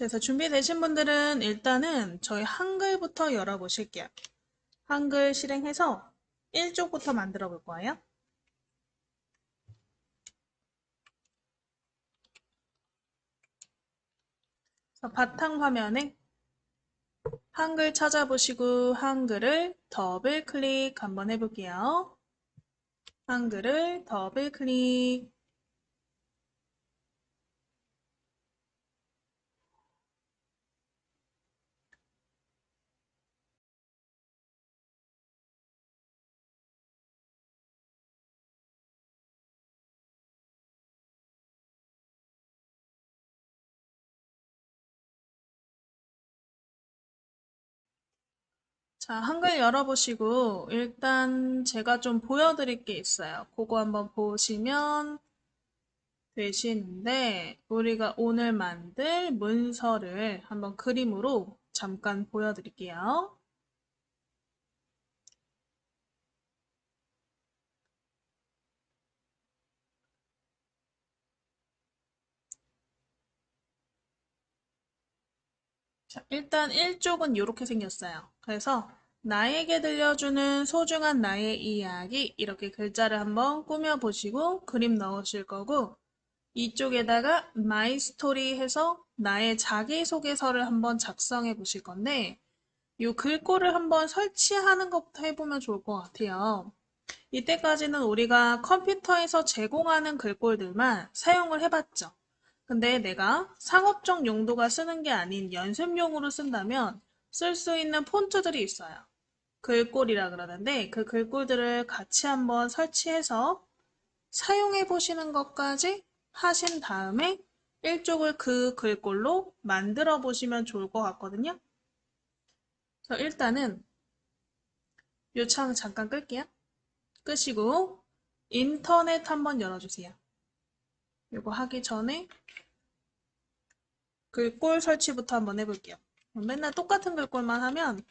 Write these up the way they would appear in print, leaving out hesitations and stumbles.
그래서 준비되신 분들은 일단은 저희 한글부터 열어보실게요. 한글 실행해서 1쪽부터 만들어 볼 거예요. 그래서 바탕화면에 한글 찾아보시고 한글을 더블 클릭 한번 해볼게요. 한글을 더블 클릭. 자, 한글 열어보시고 일단 제가 좀 보여드릴 게 있어요. 그거 한번 보시면 되시는데 우리가 오늘 만들 문서를 한번 그림으로 잠깐 보여드릴게요. 자, 일단 1쪽은 이렇게 생겼어요. 그래서 나에게 들려주는 소중한 나의 이야기 이렇게 글자를 한번 꾸며보시고 그림 넣으실 거고 이쪽에다가 my story 해서 나의 자기소개서를 한번 작성해 보실 건데 이 글꼴을 한번 설치하는 것부터 해보면 좋을 것 같아요. 이때까지는 우리가 컴퓨터에서 제공하는 글꼴들만 사용을 해봤죠. 근데 내가 상업적 용도가 쓰는 게 아닌 연습용으로 쓴다면 쓸 수 있는 폰트들이 있어요. 글꼴이라 그러는데 그 글꼴들을 같이 한번 설치해서 사용해 보시는 것까지 하신 다음에 일쪽을 그 글꼴로 만들어 보시면 좋을 것 같거든요. 그래서 일단은 이 창 잠깐 끌게요. 끄시고 인터넷 한번 열어주세요. 이거 하기 전에 글꼴 설치부터 한번 해볼게요. 맨날 똑같은 글꼴만 하면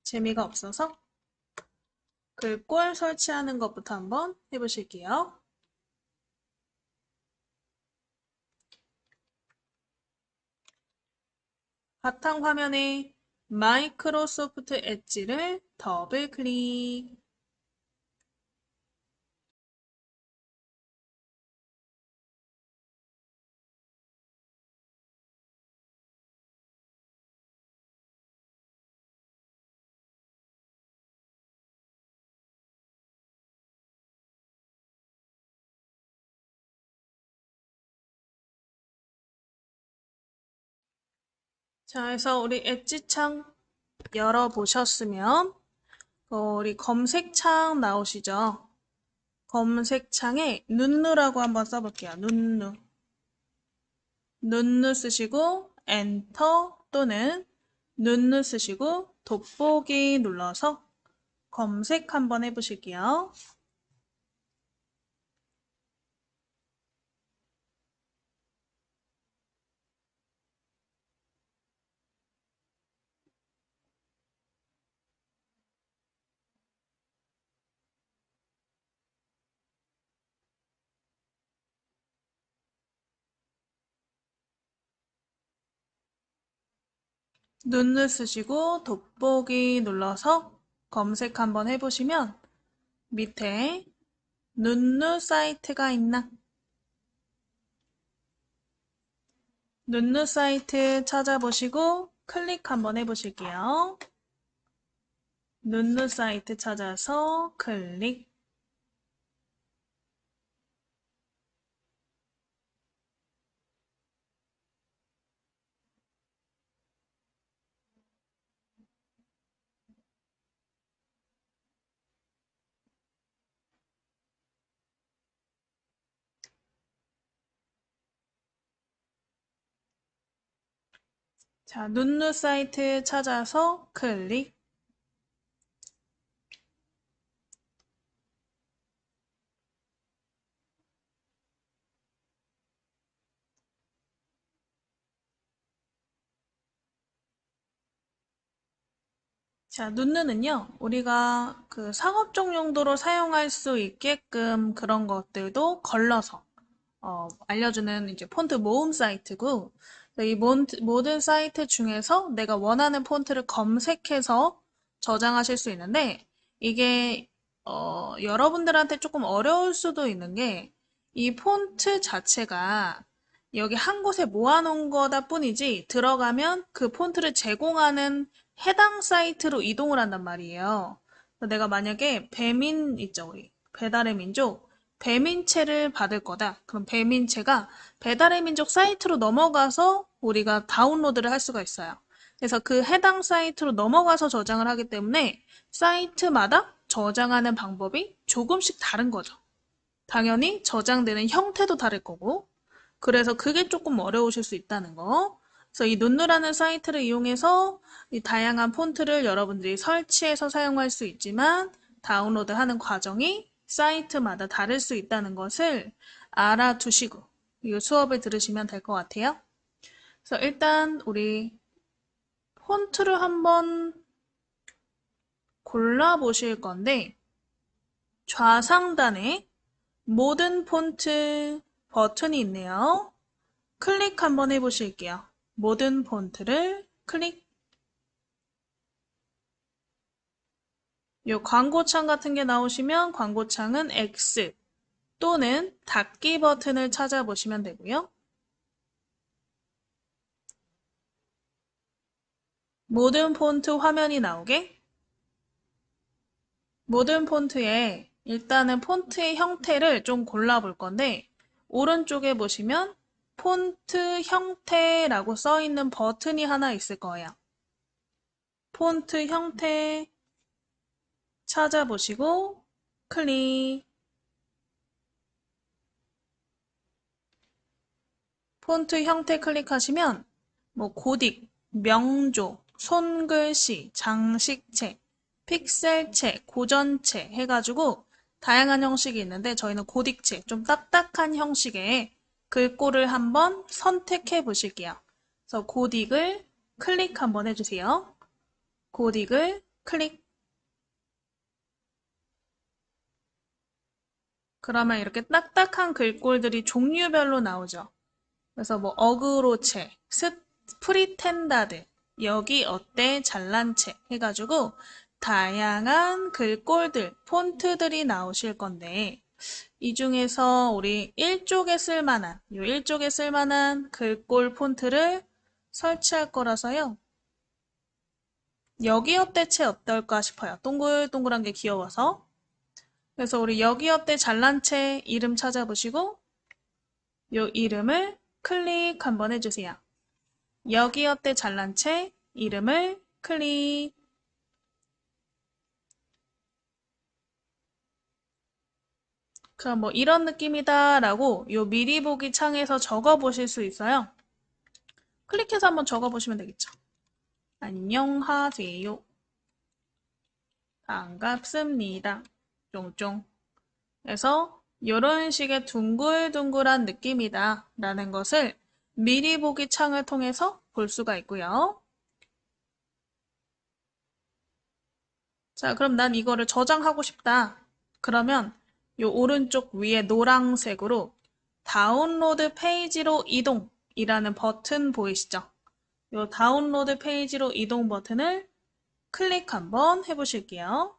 재미가 없어서 글꼴 설치하는 것부터 한번 해보실게요. 바탕화면에 마이크로소프트 엣지를 더블 클릭. 자, 그래서 우리 엣지 창 열어보셨으면 우리 검색창 나오시죠? 검색창에 눈누라고 한번 써볼게요. 눈누. 눈누 쓰시고 엔터 또는 눈누 쓰시고 돋보기 눌러서 검색 한번 해보실게요. 눈누 쓰시고 돋보기 눌러서 검색 한번 해보시면 밑에 눈누 사이트가 있나? 눈누 사이트 찾아보시고 클릭 한번 해보실게요. 눈누 사이트 찾아서 클릭. 자, 눈누 사이트 찾아서 클릭. 자, 눈누는요, 우리가 그 상업적 용도로 사용할 수 있게끔 그런 것들도 걸러서 알려주는 이제 폰트 모음 사이트고, 이 모든 사이트 중에서 내가 원하는 폰트를 검색해서 저장하실 수 있는데 이게 여러분들한테 조금 어려울 수도 있는 게 이 폰트 자체가 여기 한 곳에 모아놓은 거다 뿐이지 들어가면 그 폰트를 제공하는 해당 사이트로 이동을 한단 말이에요. 내가 만약에 배민 있죠, 우리 배달의 민족 배민채를 받을 거다. 그럼 배민채가 배달의 민족 사이트로 넘어가서 우리가 다운로드를 할 수가 있어요. 그래서 그 해당 사이트로 넘어가서 저장을 하기 때문에 사이트마다 저장하는 방법이 조금씩 다른 거죠. 당연히 저장되는 형태도 다를 거고, 그래서 그게 조금 어려우실 수 있다는 거. 그래서 이 눈누라는 사이트를 이용해서 이 다양한 폰트를 여러분들이 설치해서 사용할 수 있지만 다운로드하는 과정이 사이트마다 다를 수 있다는 것을 알아두시고 이 수업을 들으시면 될 것 같아요. 그래서 일단 우리 폰트를 한번 골라 보실 건데 좌상단에 모든 폰트 버튼이 있네요. 클릭 한번 해보실게요. 모든 폰트를 클릭. 요 광고창 같은 게 나오시면 광고창은 X 또는 닫기 버튼을 찾아보시면 되고요. 모든 폰트 화면이 나오게 모든 폰트에 일단은 폰트의 형태를 좀 골라볼 건데 오른쪽에 보시면 폰트 형태라고 써 있는 버튼이 하나 있을 거예요. 폰트 형태 찾아보시고 클릭. 폰트 형태 클릭하시면 뭐 고딕, 명조, 손글씨, 장식체, 픽셀체, 고전체 해가지고 다양한 형식이 있는데 저희는 고딕체, 좀 딱딱한 형식의 글꼴을 한번 선택해 보실게요. 그래서 고딕을 클릭 한번 해주세요. 고딕을 클릭. 그러면 이렇게 딱딱한 글꼴들이 종류별로 나오죠. 그래서 뭐 어그로체, 프리텐다드, 여기 어때 잘난 체 해가지고 다양한 글꼴들, 폰트들이 나오실 건데 이 중에서 우리 일쪽에 쓸만한 글꼴 폰트를 설치할 거라서요. 여기 어때 체 어떨까 싶어요. 동글동글한 게 귀여워서. 그래서 우리 여기 어때 잘난 체 이름 찾아보시고 요 이름을 클릭 한번 해주세요. 여기 어때 잘난 체 이름을 클릭. 그럼 뭐 이런 느낌이다 라고 요 미리 보기 창에서 적어 보실 수 있어요. 클릭해서 한번 적어 보시면 되겠죠. 안녕하세요. 반갑습니다. 쫑쫑. 그래서 이런 식의 둥글둥글한 느낌이다 라는 것을 미리 보기 창을 통해서 볼 수가 있고요. 자, 그럼 난 이거를 저장하고 싶다. 그러면 요 오른쪽 위에 노란색으로 다운로드 페이지로 이동이라는 버튼 보이시죠? 요 다운로드 페이지로 이동 버튼을 클릭 한번 해보실게요.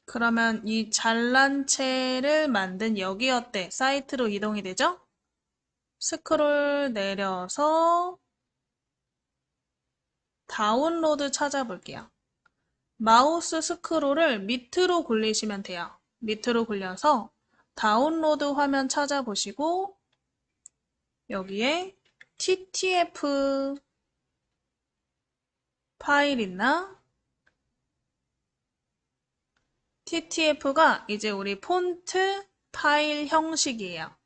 그러면 이 잘난 체를 만든 여기 어때 사이트로 이동이 되죠? 스크롤 내려서 다운로드 찾아볼게요. 마우스 스크롤을 밑으로 굴리시면 돼요. 밑으로 굴려서 다운로드 화면 찾아보시고 여기에 TTF 파일 있나? TTF가 이제 우리 폰트 파일 형식이에요.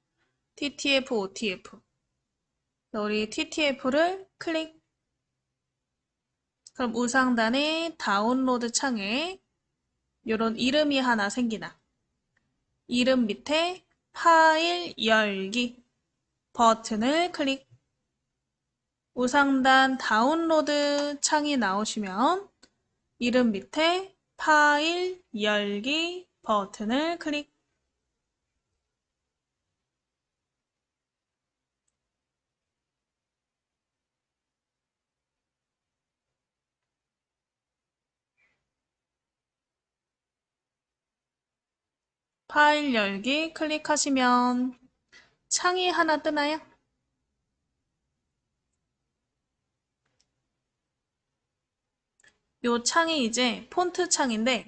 TTF, OTF. 우리 TTF를 클릭. 그럼 우상단의 다운로드 창에 이런 이름이 하나 생기나. 이름 밑에 파일 열기 버튼을 클릭. 우상단 다운로드 창이 나오시면 이름 밑에 파일 열기 버튼을 클릭. 파일 열기 클릭하시면 창이 하나 뜨나요? 요 창이 이제 폰트 창인데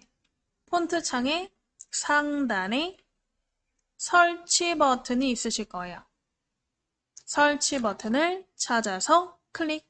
폰트 창의 상단에 설치 버튼이 있으실 거예요. 설치 버튼을 찾아서 클릭.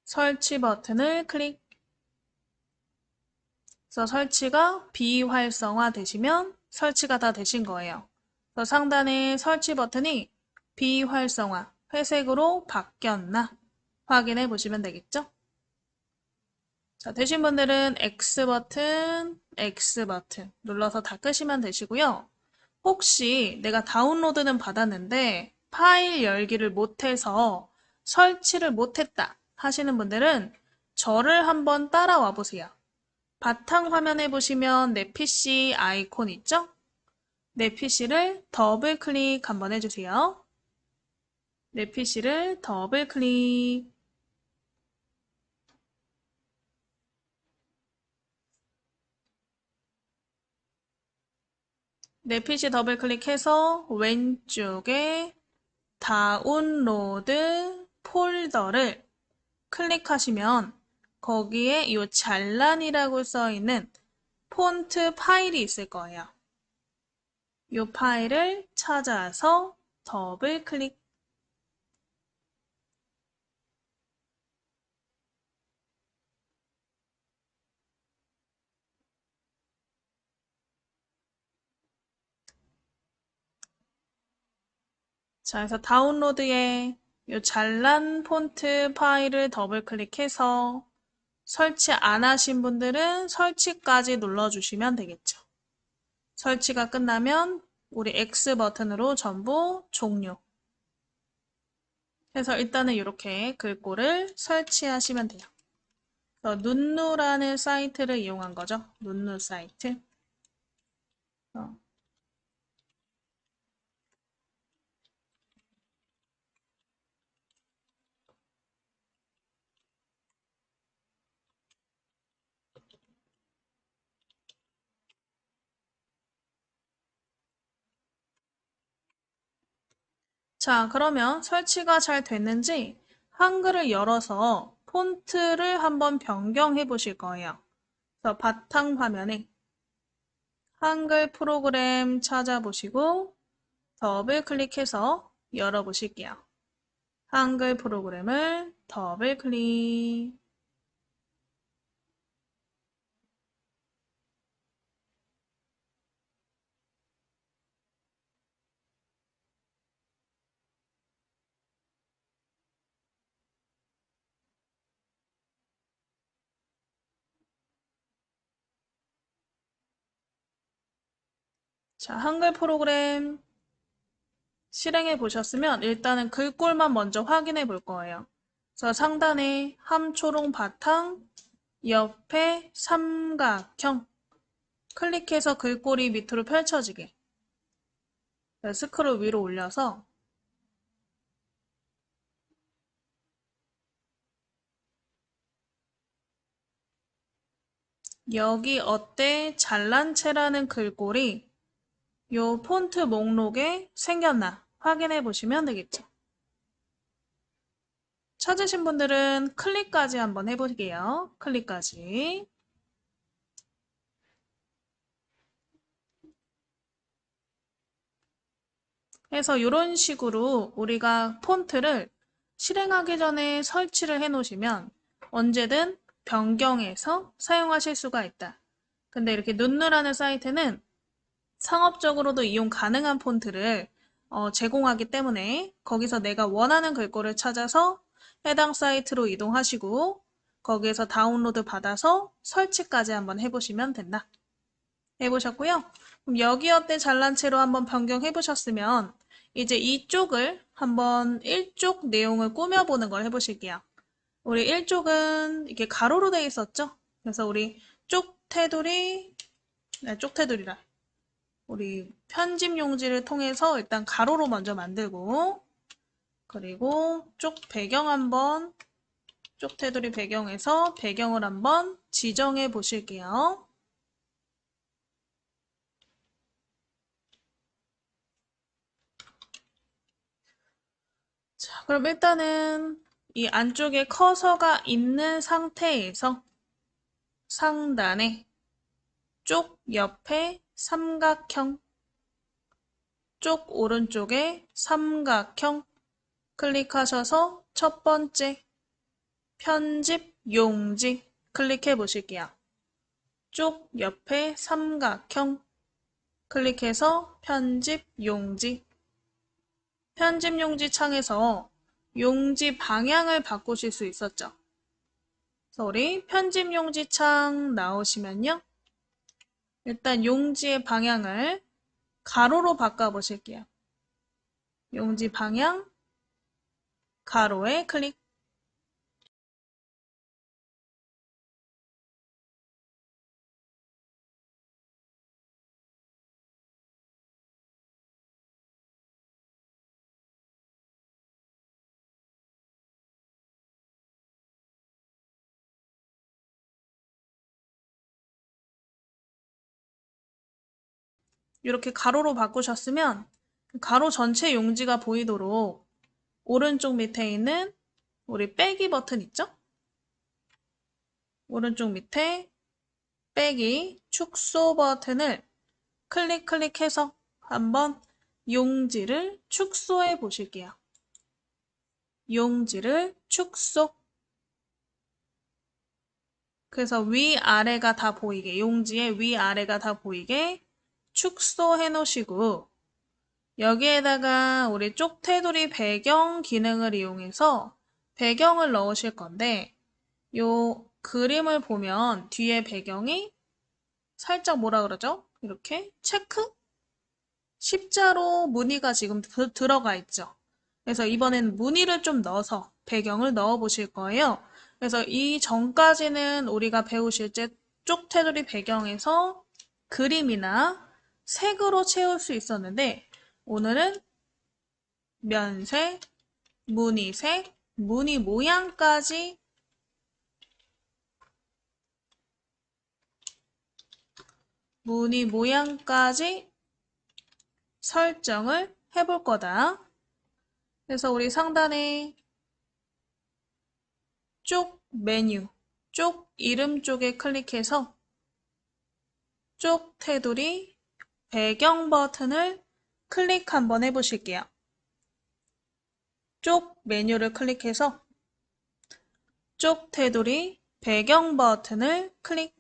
설치 버튼을 클릭. 그래서 설치가 비활성화 되시면 설치가 다 되신 거예요. 그래서 상단에 설치 버튼이 비활성화, 회색으로 바뀌었나 확인해 보시면 되겠죠? 자, 되신 분들은 X 버튼 눌러서 다 끄시면 되시고요. 혹시 내가 다운로드는 받았는데 파일 열기를 못해서 설치를 못했다 하시는 분들은 저를 한번 따라와 보세요. 바탕화면에 보시면 내 PC 아이콘 있죠? 내 PC를 더블 클릭 한번 해주세요. 내 PC를 더블 클릭. 내 PC 더블 클릭해서 왼쪽에 다운로드 폴더를 클릭하시면 거기에 이 잘란이라고 써 있는 폰트 파일이 있을 거예요. 이 파일을 찾아서 더블 클릭. 자, 그래서 다운로드에 이 잘란 폰트 파일을 더블 클릭해서 설치 안 하신 분들은 설치까지 눌러주시면 되겠죠. 설치가 끝나면 우리 X 버튼으로 전부 종료. 그래서 일단은 이렇게 글꼴을 설치하시면 돼요. 눈누라는 사이트를 이용한 거죠. 눈누 사이트. 자, 그러면 설치가 잘 됐는지 한글을 열어서 폰트를 한번 변경해 보실 거예요. 그래서 바탕 화면에 한글 프로그램 찾아보시고 더블 클릭해서 열어보실게요. 한글 프로그램을 더블 클릭. 자, 한글 프로그램 실행해 보셨으면 일단은 글꼴만 먼저 확인해 볼 거예요. 그래서 상단에 함초롱 바탕, 옆에 삼각형 클릭해서 글꼴이 밑으로 펼쳐지게 스크롤 위로 올려서 여기 어때 잘난체라는 글꼴이 요 폰트 목록에 생겼나 확인해 보시면 되겠죠. 찾으신 분들은 클릭까지 한번 해볼게요. 클릭까지. 해서 이런 식으로 우리가 폰트를 실행하기 전에 설치를 해 놓으시면 언제든 변경해서 사용하실 수가 있다. 근데 이렇게 눈누라는 사이트는 상업적으로도 이용 가능한 폰트를 제공하기 때문에 거기서 내가 원하는 글꼴을 찾아서 해당 사이트로 이동하시고 거기에서 다운로드 받아서 설치까지 한번 해보시면 된다. 해보셨고요. 그럼 여기 어때 잘난 채로 한번 변경해 보셨으면 이제 이쪽을 한번 1쪽 내용을 꾸며보는 걸 해보실게요. 우리 1쪽은 이렇게 가로로 되어 있었죠? 그래서 우리 쪽 테두리, 쪽 테두리라. 우리 편집 용지를 통해서 일단 가로로 먼저 만들고 그리고 쪽 배경 한번 쪽 테두리 배경에서 배경을 한번 지정해 보실게요. 자, 그럼 일단은 이 안쪽에 커서가 있는 상태에서 상단에 쪽 옆에 삼각형, 쪽 오른쪽에 삼각형 클릭하셔서 첫 번째 편집 용지 클릭해 보실게요. 쪽 옆에 삼각형 클릭해서 편집 용지. 편집 용지 창에서 용지 방향을 바꾸실 수 있었죠. 그래서 우리 편집 용지 창 나오시면요. 일단 용지의 방향을 가로로 바꿔보실게요. 용지 방향, 가로에 클릭. 이렇게 가로로 바꾸셨으면 가로 전체 용지가 보이도록 오른쪽 밑에 있는 우리 빼기 버튼 있죠? 오른쪽 밑에 빼기 축소 버튼을 클릭해서 한번 용지를 축소해 보실게요. 용지를 축소. 그래서 위아래가 다 보이게, 용지의 위아래가 다 보이게 축소해 놓으시고 여기에다가 우리 쪽 테두리 배경 기능을 이용해서 배경을 넣으실 건데 요 그림을 보면 뒤에 배경이 살짝 뭐라 그러죠? 이렇게 체크? 십자로 무늬가 지금 들어가 있죠. 그래서 이번엔 무늬를 좀 넣어서 배경을 넣어 보실 거예요. 그래서 이 전까지는 우리가 배우실 쪽 테두리 배경에서 그림이나 색으로 채울 수 있었는데 오늘은 면색, 무늬색, 무늬 모양까지 설정을 해볼 거다. 그래서 우리 상단에 쪽 메뉴, 쪽 이름 쪽에 클릭해서 쪽 테두리 배경 버튼을 클릭 한번 해보실게요. 쪽 메뉴를 클릭해서 쪽 테두리 배경 버튼을 클릭.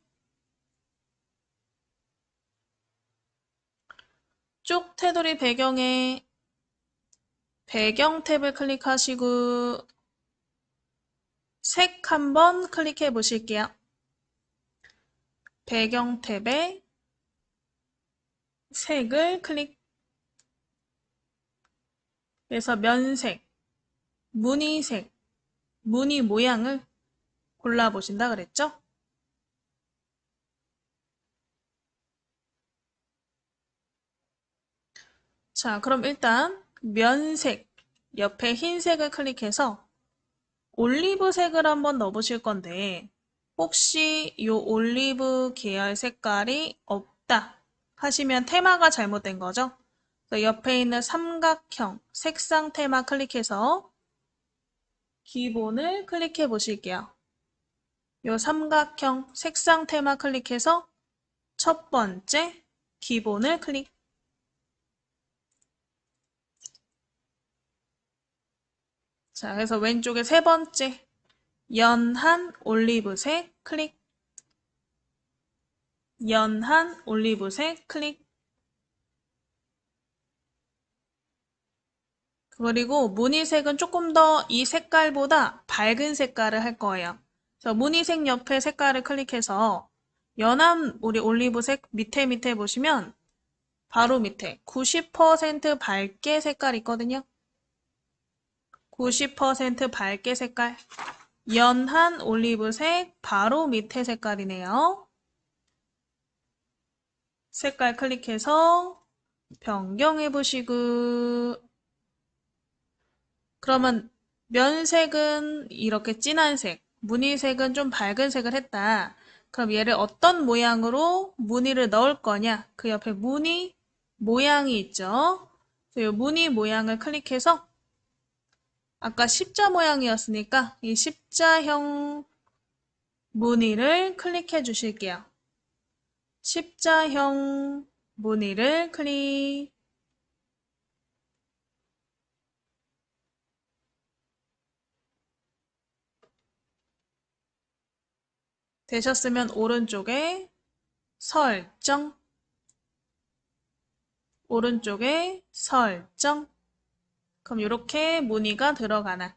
쪽 테두리 배경에 배경 탭을 클릭하시고 색 한번 클릭해 보실게요. 배경 탭에 색을 클릭. 그래서 면색, 무늬색, 무늬 모양을 골라보신다 그랬죠? 자, 그럼 일단 면색, 옆에 흰색을 클릭해서 올리브색을 한번 넣어보실 건데 혹시 이 올리브 계열 색깔이 없다 하시면 테마가 잘못된 거죠? 그래서 옆에 있는 삼각형 색상 테마 클릭해서 기본을 클릭해 보실게요. 이 삼각형 색상 테마 클릭해서 첫 번째 기본을 클릭. 자, 그래서 왼쪽에 세 번째 연한 올리브색 클릭. 연한 올리브색 클릭. 그리고 무늬색은 조금 더 이 색깔보다 밝은 색깔을 할 거예요. 그래서 무늬색 옆에 색깔을 클릭해서 연한 우리 올리브색 밑에 보시면 바로 밑에 90% 밝게 색깔 있거든요. 90% 밝게 색깔. 연한 올리브색 바로 밑에 색깔이네요. 색깔 클릭해서 변경해 보시고 그러면 면색은 이렇게 진한 색, 무늬색은 좀 밝은 색을 했다. 그럼 얘를 어떤 모양으로 무늬를 넣을 거냐? 그 옆에 무늬 모양이 있죠. 그래서 이 무늬 모양을 클릭해서 아까 십자 모양이었으니까 이 십자형 무늬를 클릭해 주실게요. 십자형 무늬를 클릭. 되셨으면 오른쪽에 설정, 오른쪽에 설정. 그럼 이렇게 무늬가 들어가나.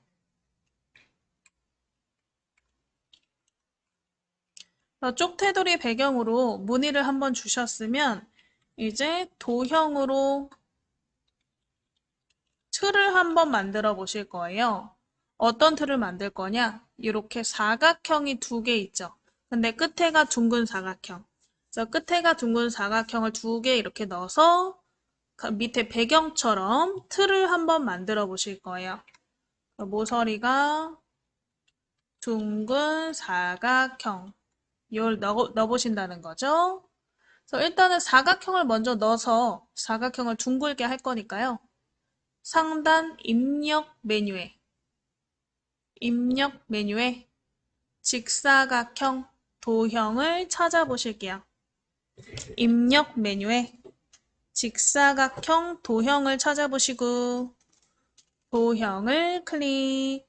쪽테두리 배경으로 무늬를 한번 주셨으면 이제 도형으로 틀을 한번 만들어 보실 거예요. 어떤 틀을 만들 거냐? 이렇게 사각형이 두 개 있죠. 근데 끝에가 둥근 사각형. 그래서 끝에가 둥근 사각형을 두 개 이렇게 넣어서 밑에 배경처럼 틀을 한번 만들어 보실 거예요. 모서리가 둥근 사각형. 이걸 넣어보신다는 거죠. 그래서 일단은 사각형을 먼저 넣어서 사각형을 둥글게 할 거니까요. 상단 입력 메뉴에 직사각형 도형을 찾아보실게요. 입력 메뉴에 직사각형 도형을 찾아보시고 도형을 클릭.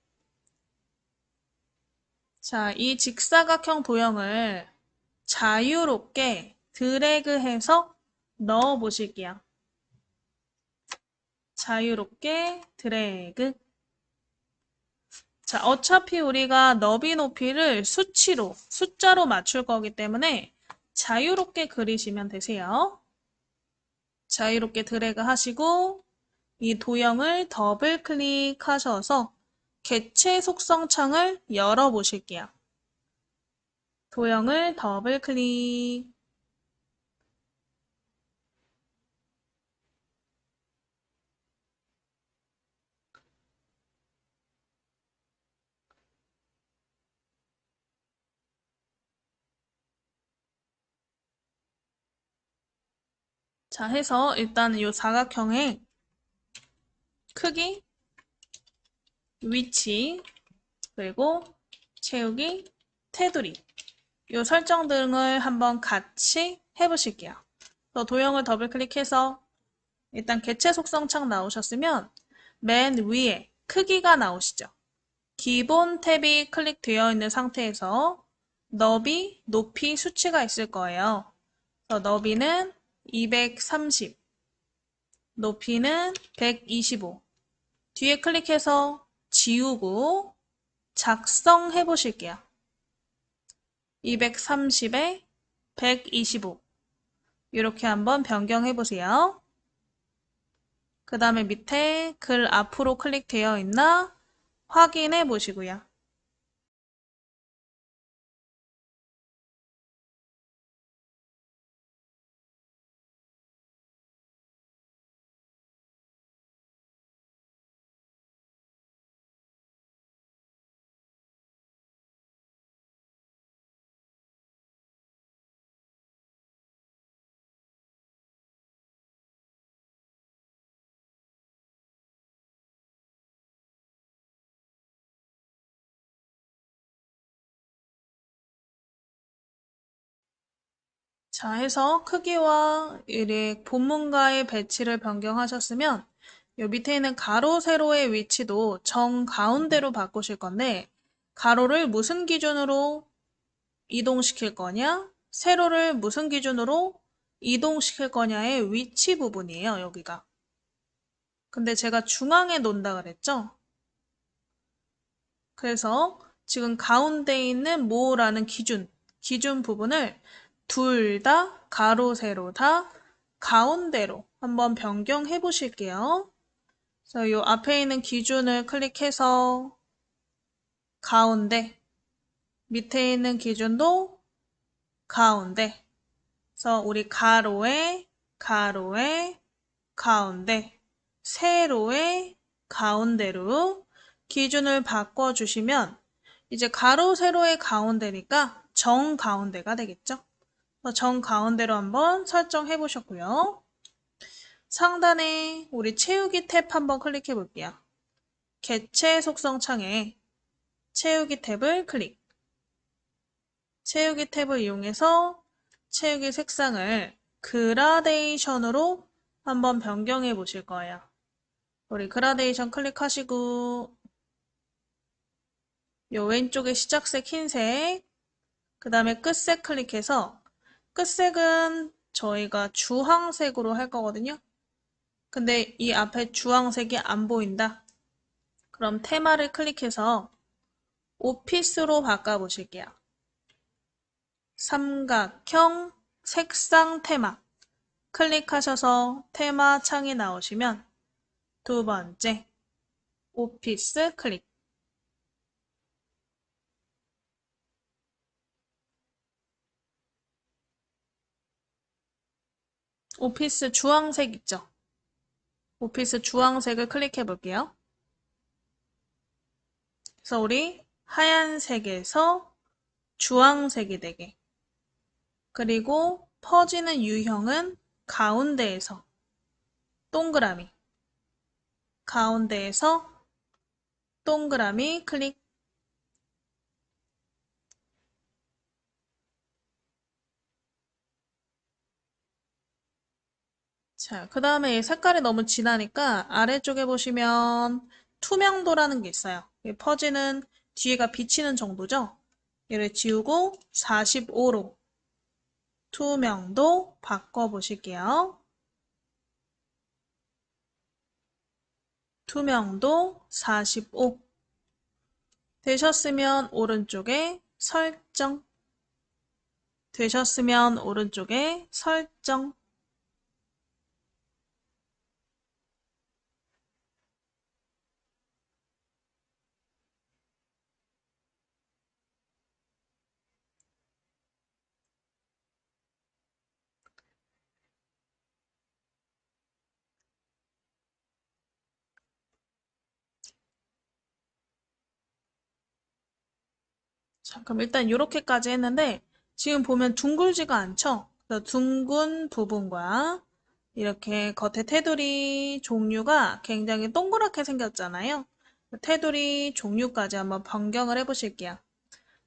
자, 이 직사각형 도형을 자유롭게 드래그해서 넣어 보실게요. 자유롭게 드래그. 자, 어차피 우리가 너비 높이를 수치로, 숫자로 맞출 거기 때문에 자유롭게 그리시면 되세요. 자유롭게 드래그 하시고 이 도형을 더블 클릭하셔서 개체 속성 창을 열어 보실게요. 도형을 더블 클릭. 자, 해서 일단은 이 사각형의 크기, 위치, 그리고 채우기, 테두리 이 설정 등을 한번 같이 해보실게요. 도형을 더블 클릭해서 일단 개체 속성 창 나오셨으면 맨 위에 크기가 나오시죠. 기본 탭이 클릭되어 있는 상태에서 너비, 높이 수치가 있을 거예요. 그래서 너비는 230, 높이는 125. 뒤에 클릭해서 지우고 작성해 보실게요. 230에 125. 이렇게 한번 변경해 보세요. 그 다음에 밑에 글 앞으로 클릭되어 있나 확인해 보시고요. 자, 해서 크기와 이렇게 본문과의 배치를 변경하셨으면 요 밑에 있는 가로, 세로의 위치도 정가운데로 바꾸실 건데 가로를 무슨 기준으로 이동시킬 거냐? 세로를 무슨 기준으로 이동시킬 거냐의 위치 부분이에요, 여기가. 근데 제가 중앙에 놓는다 그랬죠? 그래서 지금 가운데 있는 모라는 기준 부분을 둘 다 가로, 세로 다 가운데로 한번 변경해 보실게요. 그래서 이 앞에 있는 기준을 클릭해서 가운데, 밑에 있는 기준도 가운데. 그래서 우리 가로에, 가운데, 세로의 가운데로 기준을 바꿔주시면 이제 가로, 세로의 가운데니까 정가운데가 되겠죠? 정가운데로 한번 설정해 보셨고요. 상단에 우리 채우기 탭 한번 클릭해 볼게요. 개체 속성 창에 채우기 탭을 클릭. 채우기 탭을 이용해서 채우기 색상을 그라데이션으로 한번 변경해 보실 거예요. 우리 그라데이션 클릭하시고 요 왼쪽에 시작색 흰색, 그 다음에 끝색 클릭해서 끝색은 저희가 주황색으로 할 거거든요. 근데 이 앞에 주황색이 안 보인다. 그럼 테마를 클릭해서 오피스로 바꿔보실게요. 삼각형 색상 테마 클릭하셔서 테마 창이 나오시면 두 번째 오피스 클릭. 오피스 주황색 있죠? 오피스 주황색을 클릭해 볼게요. 그래서 우리 하얀색에서 주황색이 되게. 그리고 퍼지는 유형은 가운데에서 동그라미. 가운데에서 동그라미 클릭. 자, 그 다음에 색깔이 너무 진하니까 아래쪽에 보시면 투명도라는 게 있어요. 퍼지는 뒤에가 비치는 정도죠? 얘를 지우고 45로 투명도 바꿔보실게요. 투명도 45 되셨으면 오른쪽에 설정 되셨으면 오른쪽에 설정. 자, 그럼 일단 이렇게까지 했는데 지금 보면 둥글지가 않죠? 그래서 둥근 부분과 이렇게 겉에 테두리 종류가 굉장히 동그랗게 생겼잖아요. 테두리 종류까지 한번 변경을 해보실게요.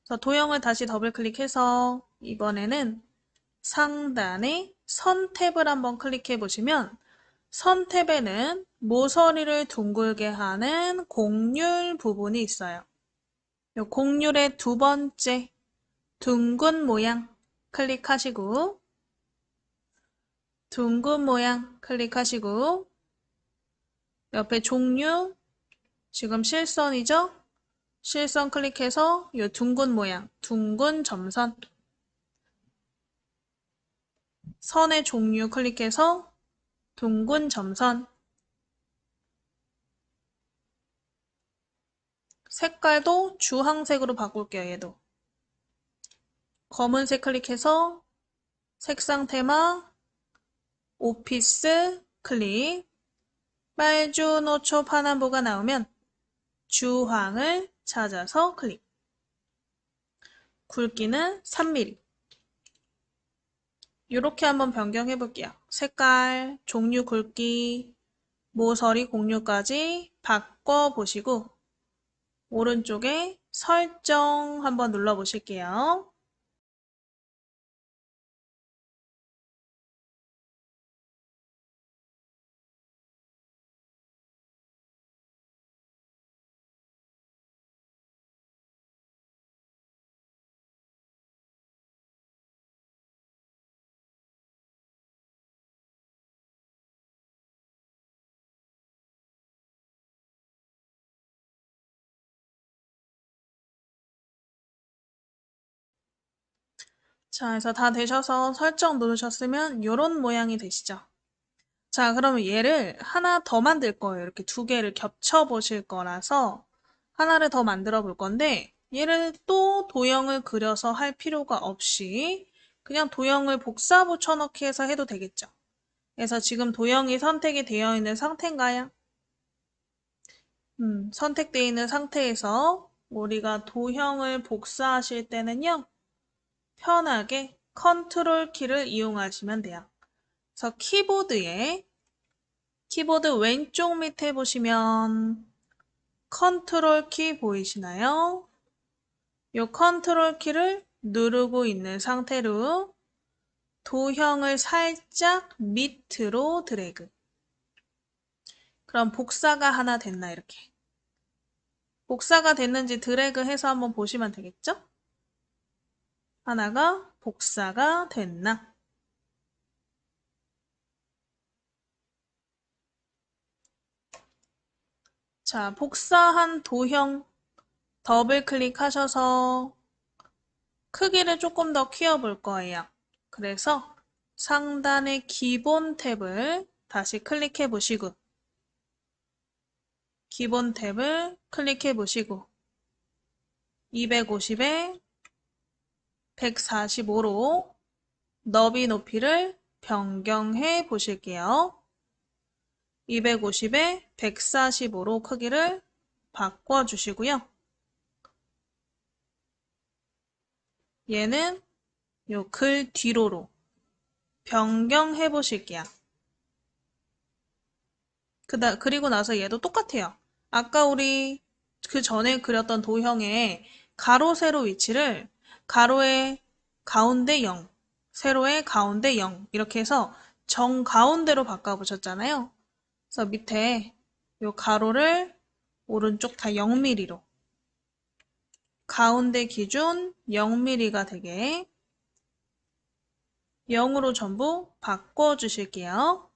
그래서 도형을 다시 더블 클릭해서 이번에는 상단에 선 탭을 한번 클릭해 보시면 선 탭에는 모서리를 둥글게 하는 곡률 부분이 있어요. 이 곡률의 두 번째 둥근 모양 클릭하시고 둥근 모양 클릭하시고 옆에 종류 지금 실선이죠? 실선 클릭해서 이 둥근 모양 둥근 점선 선의 종류 클릭해서 둥근 점선 색깔도 주황색으로 바꿀게요. 얘도 검은색 클릭해서 색상 테마 오피스 클릭 빨주노초 파남보가 나오면 주황을 찾아서 클릭 굵기는 3mm 이렇게 한번 변경해 볼게요. 색깔, 종류 굵기, 모서리 공유까지 바꿔보시고 오른쪽에 설정 한번 눌러보실게요. 자, 그래서 다 되셔서 설정 누르셨으면 이런 모양이 되시죠? 자, 그러면 얘를 하나 더 만들 거예요. 이렇게 두 개를 겹쳐 보실 거라서 하나를 더 만들어 볼 건데 얘를 또 도형을 그려서 할 필요가 없이 그냥 도형을 복사 붙여넣기 해서 해도 되겠죠. 그래서 지금 도형이 선택이 되어 있는 상태인가요? 선택되어 있는 상태에서 우리가 도형을 복사하실 때는요. 편하게 컨트롤 키를 이용하시면 돼요. 그래서 키보드 왼쪽 밑에 보시면 컨트롤 키 보이시나요? 이 컨트롤 키를 누르고 있는 상태로 도형을 살짝 밑으로 드래그. 그럼 복사가 하나 됐나 이렇게. 복사가 됐는지 드래그 해서 한번 보시면 되겠죠? 하나가 복사가 됐나? 자, 복사한 도형 더블 클릭하셔서 크기를 조금 더 키워볼 거예요. 그래서 상단의 기본 탭을 다시 클릭해 보시고 기본 탭을 클릭해 보시고 250에 145로 너비 높이를 변경해 보실게요. 250에 145로 크기를 바꿔주시고요. 얘는 요 글 뒤로로 변경해 보실게요. 그리고 나서 얘도 똑같아요. 아까 우리 그 전에 그렸던 도형의 가로, 세로 위치를 가로의 가운데 0, 세로의 가운데 0 이렇게 해서 정가운데로 바꿔보셨잖아요. 그래서 밑에 요 가로를 오른쪽 다 0mm로 가운데 기준 0mm가 되게 0으로 전부 바꿔주실게요.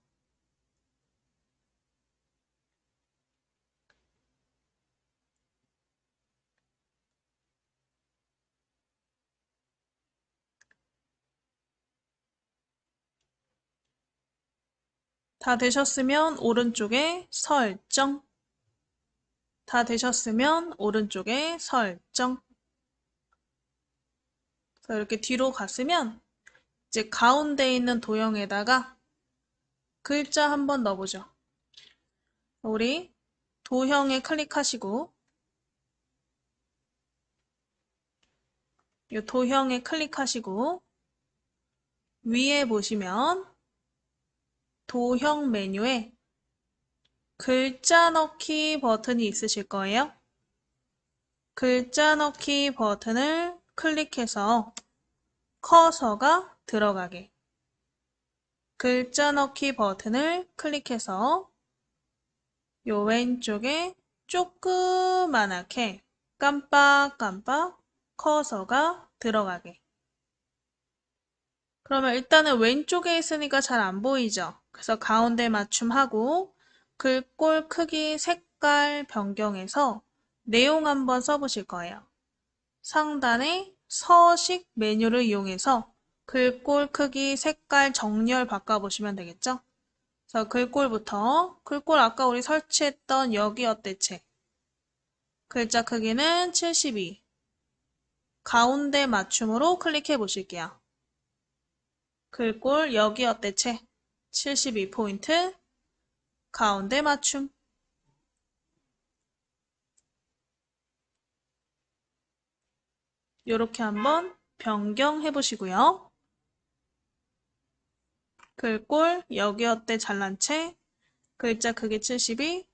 다 되셨으면 오른쪽에 설정. 다 되셨으면 오른쪽에 설정. 그래서 이렇게 뒤로 갔으면 이제 가운데 있는 도형에다가 글자 한번 넣어보죠. 우리 도형에 클릭하시고 이 도형에 클릭하시고 위에 보시면 도형 메뉴에 글자 넣기 버튼이 있으실 거예요. 글자 넣기 버튼을 클릭해서 커서가 들어가게. 글자 넣기 버튼을 클릭해서 요 왼쪽에 조그만하게 깜빡깜빡 커서가 들어가게. 그러면 일단은 왼쪽에 있으니까 잘 안 보이죠? 그래서 가운데 맞춤하고 글꼴 크기 색깔 변경해서 내용 한번 써보실 거예요. 상단에 서식 메뉴를 이용해서 글꼴 크기 색깔 정렬 바꿔보시면 되겠죠? 그래서 글꼴 아까 우리 설치했던 여기 어때체 글자 크기는 72 가운데 맞춤으로 클릭해 보실게요. 글꼴 여기 어때체 72포인트 가운데 맞춤 이렇게 한번 변경해 보시고요. 글꼴 여기 어때 잘난 채 글자 크기 72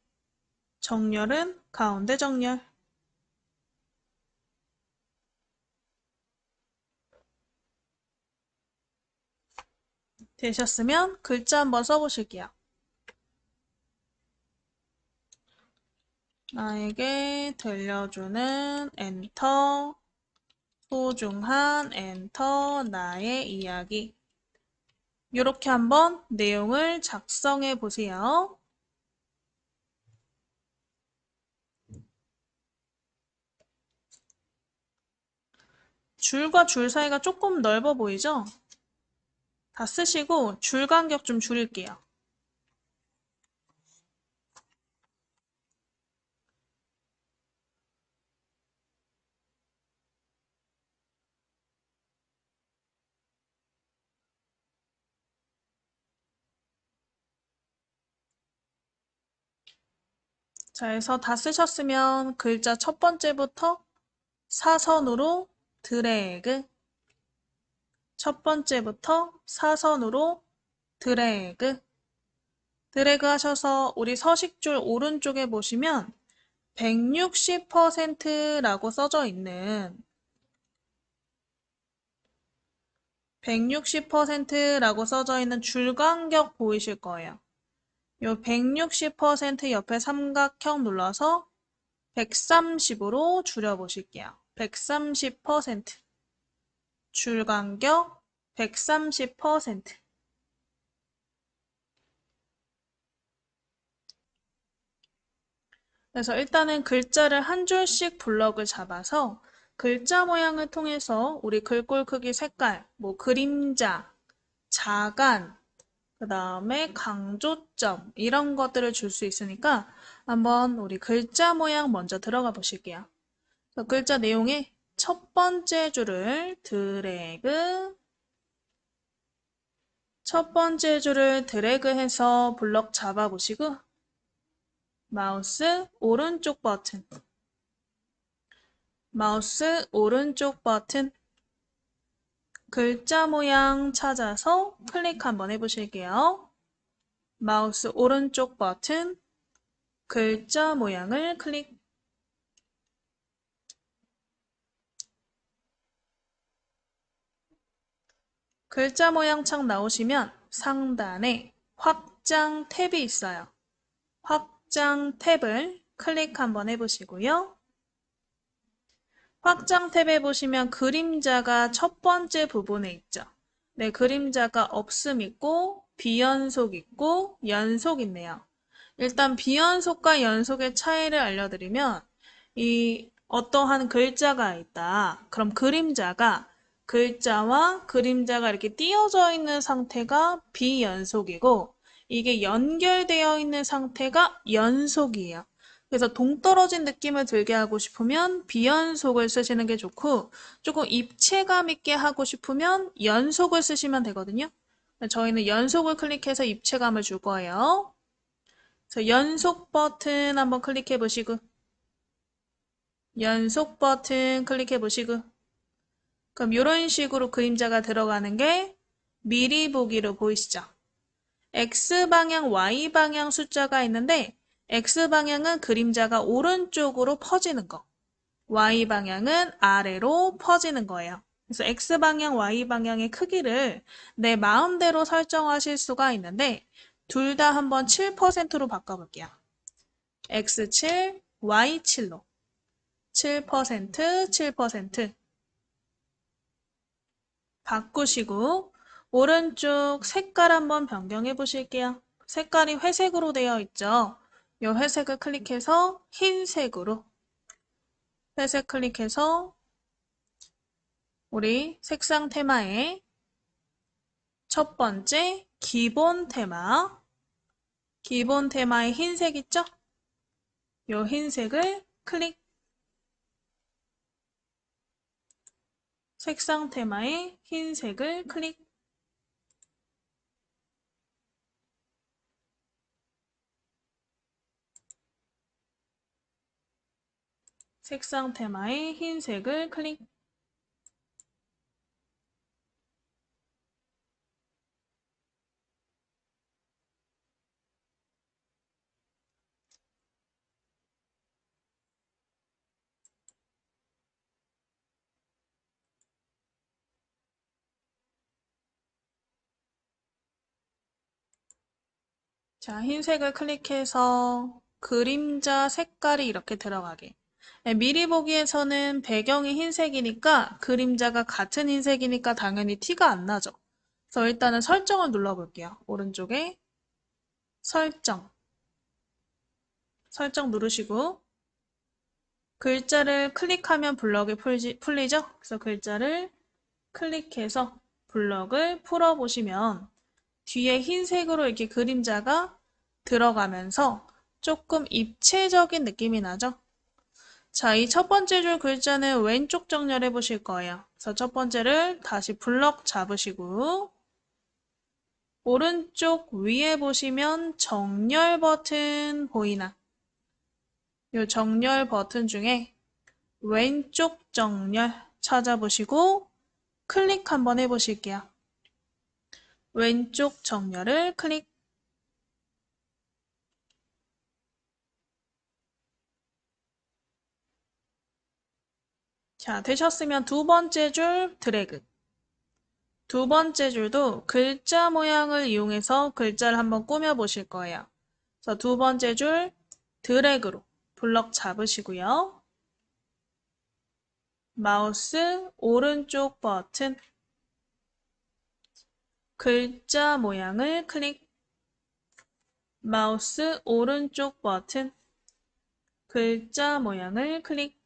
정렬은 가운데 정렬 되셨으면 글자 한번 써보실게요. 나에게 들려주는 엔터 소중한 엔터 나의 이야기 이렇게 한번 내용을 작성해 보세요. 줄과 줄 사이가 조금 넓어 보이죠? 다 쓰시고 줄 간격 좀 줄일게요. 자, 해서 다 쓰셨으면 글자 첫 번째부터 사선으로 드래그, 첫 번째부터 사선으로 드래그, 드래그 하셔서 우리 서식줄 오른쪽에 보시면 160%라고 써져 있는 160%라고 써져 있는 줄 간격 보이실 거예요. 요 160% 옆에 삼각형 눌러서 130으로 줄여보실게요. 130%. 줄 간격 130%. 그래서 일단은 글자를 한 줄씩 블럭을 잡아서 글자 모양을 통해서 우리 글꼴 크기 색깔, 뭐 그림자, 자간, 그 다음에 강조점 이런 것들을 줄 수 있으니까 한번 우리 글자 모양 먼저 들어가 보실게요. 글자 내용에 첫 번째 줄을 드래그, 첫 번째 줄을 드래그해서 블럭 잡아보시고 마우스 오른쪽 버튼, 마우스 오른쪽 버튼 글자 모양 찾아서 클릭 한번 해보실게요. 마우스 오른쪽 버튼 글자 모양을 클릭. 글자 모양 창 나오시면 상단에 확장 탭이 있어요. 확장 탭을 클릭 한번 해보시고요. 확장 탭에 보시면 그림자가 첫 번째 부분에 있죠. 네, 그림자가 없음 있고 비연속 있고 연속 있네요. 일단 비연속과 연속의 차이를 알려드리면 이 어떠한 글자가 있다. 그럼 그림자가 글자와 그림자가 이렇게 띄어져 있는 상태가 비연속이고 이게 연결되어 있는 상태가 연속이에요. 그래서 동떨어진 느낌을 들게 하고 싶으면 비연속을 쓰시는 게 좋고 조금 입체감 있게 하고 싶으면 연속을 쓰시면 되거든요. 저희는 연속을 클릭해서 입체감을 줄 거예요. 그래서 연속 버튼 한번 클릭해 보시고 연속 버튼 클릭해 보시고 그럼 이런 식으로 그림자가 들어가는 게 미리 보기로 보이시죠? X방향, Y방향 숫자가 있는데 X방향은 그림자가 오른쪽으로 퍼지는 거 Y방향은 아래로 퍼지는 거예요. 그래서 X방향, Y방향의 크기를 내 마음대로 설정하실 수가 있는데 둘 다 한번 7%로 바꿔볼게요. X7, Y7로 7%, 7% 바꾸시고 오른쪽 색깔 한번 변경해 보실게요. 색깔이 회색으로 되어 있죠. 이 회색을 클릭해서 흰색으로 회색 클릭해서 우리 색상 테마에 첫 번째 기본 테마의 흰색 있죠? 이 흰색을 클릭 색상 테마의 흰색을 클릭 색상 테마의 흰색을 클릭 자, 흰색을 클릭해서 그림자 색깔이 이렇게 들어가게. 네, 미리 보기에서는 배경이 흰색이니까 그림자가 같은 흰색이니까 당연히 티가 안 나죠. 그래서 일단은 설정을 눌러볼게요. 오른쪽에 설정 누르시고 글자를 클릭하면 블럭이 풀리죠? 그래서 글자를 클릭해서 블럭을 풀어보시면 뒤에 흰색으로 이렇게 그림자가 들어가면서 조금 입체적인 느낌이 나죠? 자, 이 첫 번째 줄 글자는 왼쪽 정렬해 보실 거예요. 그래서 첫 번째를 다시 블럭 잡으시고 오른쪽 위에 보시면 정렬 버튼 보이나? 이 정렬 버튼 중에 왼쪽 정렬 찾아보시고 클릭 한번 해보실게요. 왼쪽 정렬을 클릭. 자, 되셨으면 두 번째 줄 드래그. 두 번째 줄도 글자 모양을 이용해서 글자를 한번 꾸며 보실 거예요. 그래서 두 번째 줄 드래그로 블럭 잡으시고요. 마우스 오른쪽 버튼 글자 모양을 클릭. 마우스 오른쪽 버튼 글자 모양을 클릭.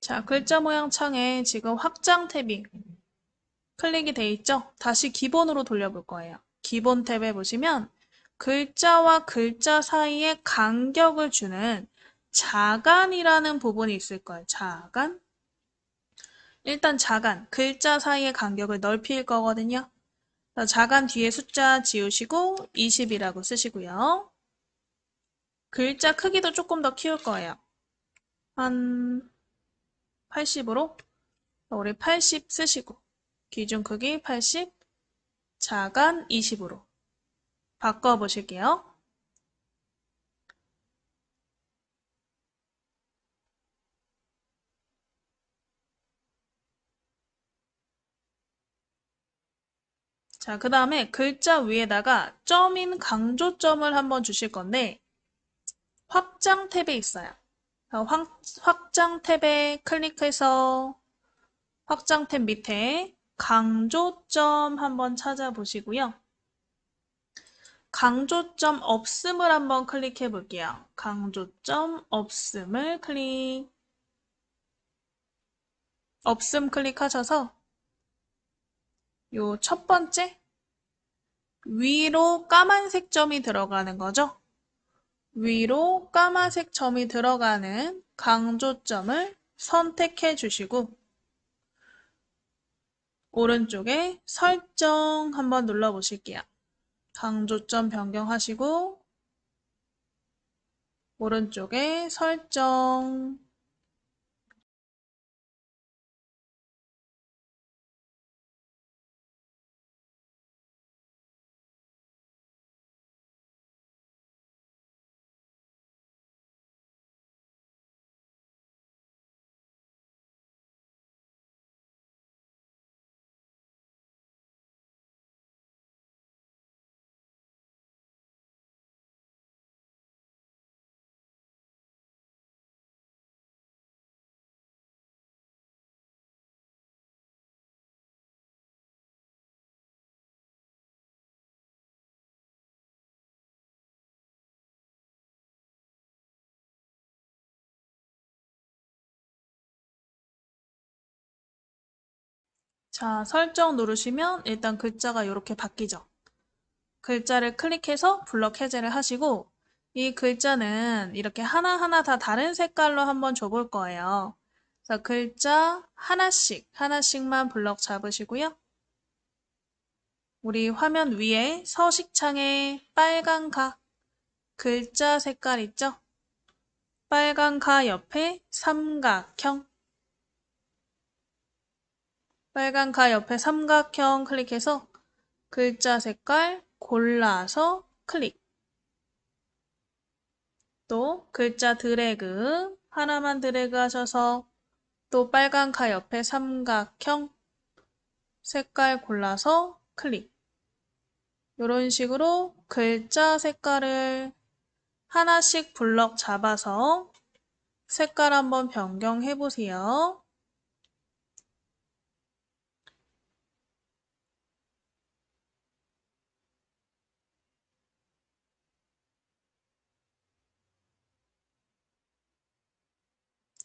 자, 글자 모양 창에 지금 확장 탭이 클릭이 돼 있죠? 다시 기본으로 돌려볼 거예요. 기본 탭에 보시면 글자와 글자 사이에 간격을 주는 자간이라는 부분이 있을 거예요. 자간. 일단 자간, 글자 사이의 간격을 넓힐 거거든요. 자간 뒤에 숫자 지우시고 20이라고 쓰시고요. 글자 크기도 조금 더 키울 거예요. 한 80으로 우리 80 쓰시고 기준 크기 80, 자간 20으로 바꿔보실게요. 자, 그 다음에 글자 위에다가 점인 강조점을 한번 주실 건데 확장 탭에 있어요. 확장 탭에 클릭해서 확장 탭 밑에 강조점 한번 찾아보시고요. 강조점 없음을 한번 클릭해 볼게요. 강조점 없음을 클릭. 없음 클릭하셔서 요 첫 번째 위로 까만색 점이 들어가는 거죠. 위로 까만색 점이 들어가는 강조점을 선택해 주시고 오른쪽에 설정 한번 눌러 보실게요. 강조점 변경하시고 오른쪽에 설정. 자, 설정 누르시면 일단 글자가 이렇게 바뀌죠. 글자를 클릭해서 블럭 해제를 하시고 이 글자는 이렇게 하나하나 다 다른 색깔로 한번 줘볼 거예요. 그래서 글자 하나씩만 블럭 잡으시고요. 우리 화면 위에 서식창에 빨간 가, 글자 색깔 있죠? 빨간 가 옆에 삼각형, 빨간 가 옆에 삼각형 클릭해서 글자 색깔 골라서 클릭. 또 글자 드래그 하나만 드래그 하셔서 또 빨간 가 옆에 삼각형 색깔 골라서 클릭. 이런 식으로 글자 색깔을 하나씩 블럭 잡아서 색깔 한번 변경해 보세요.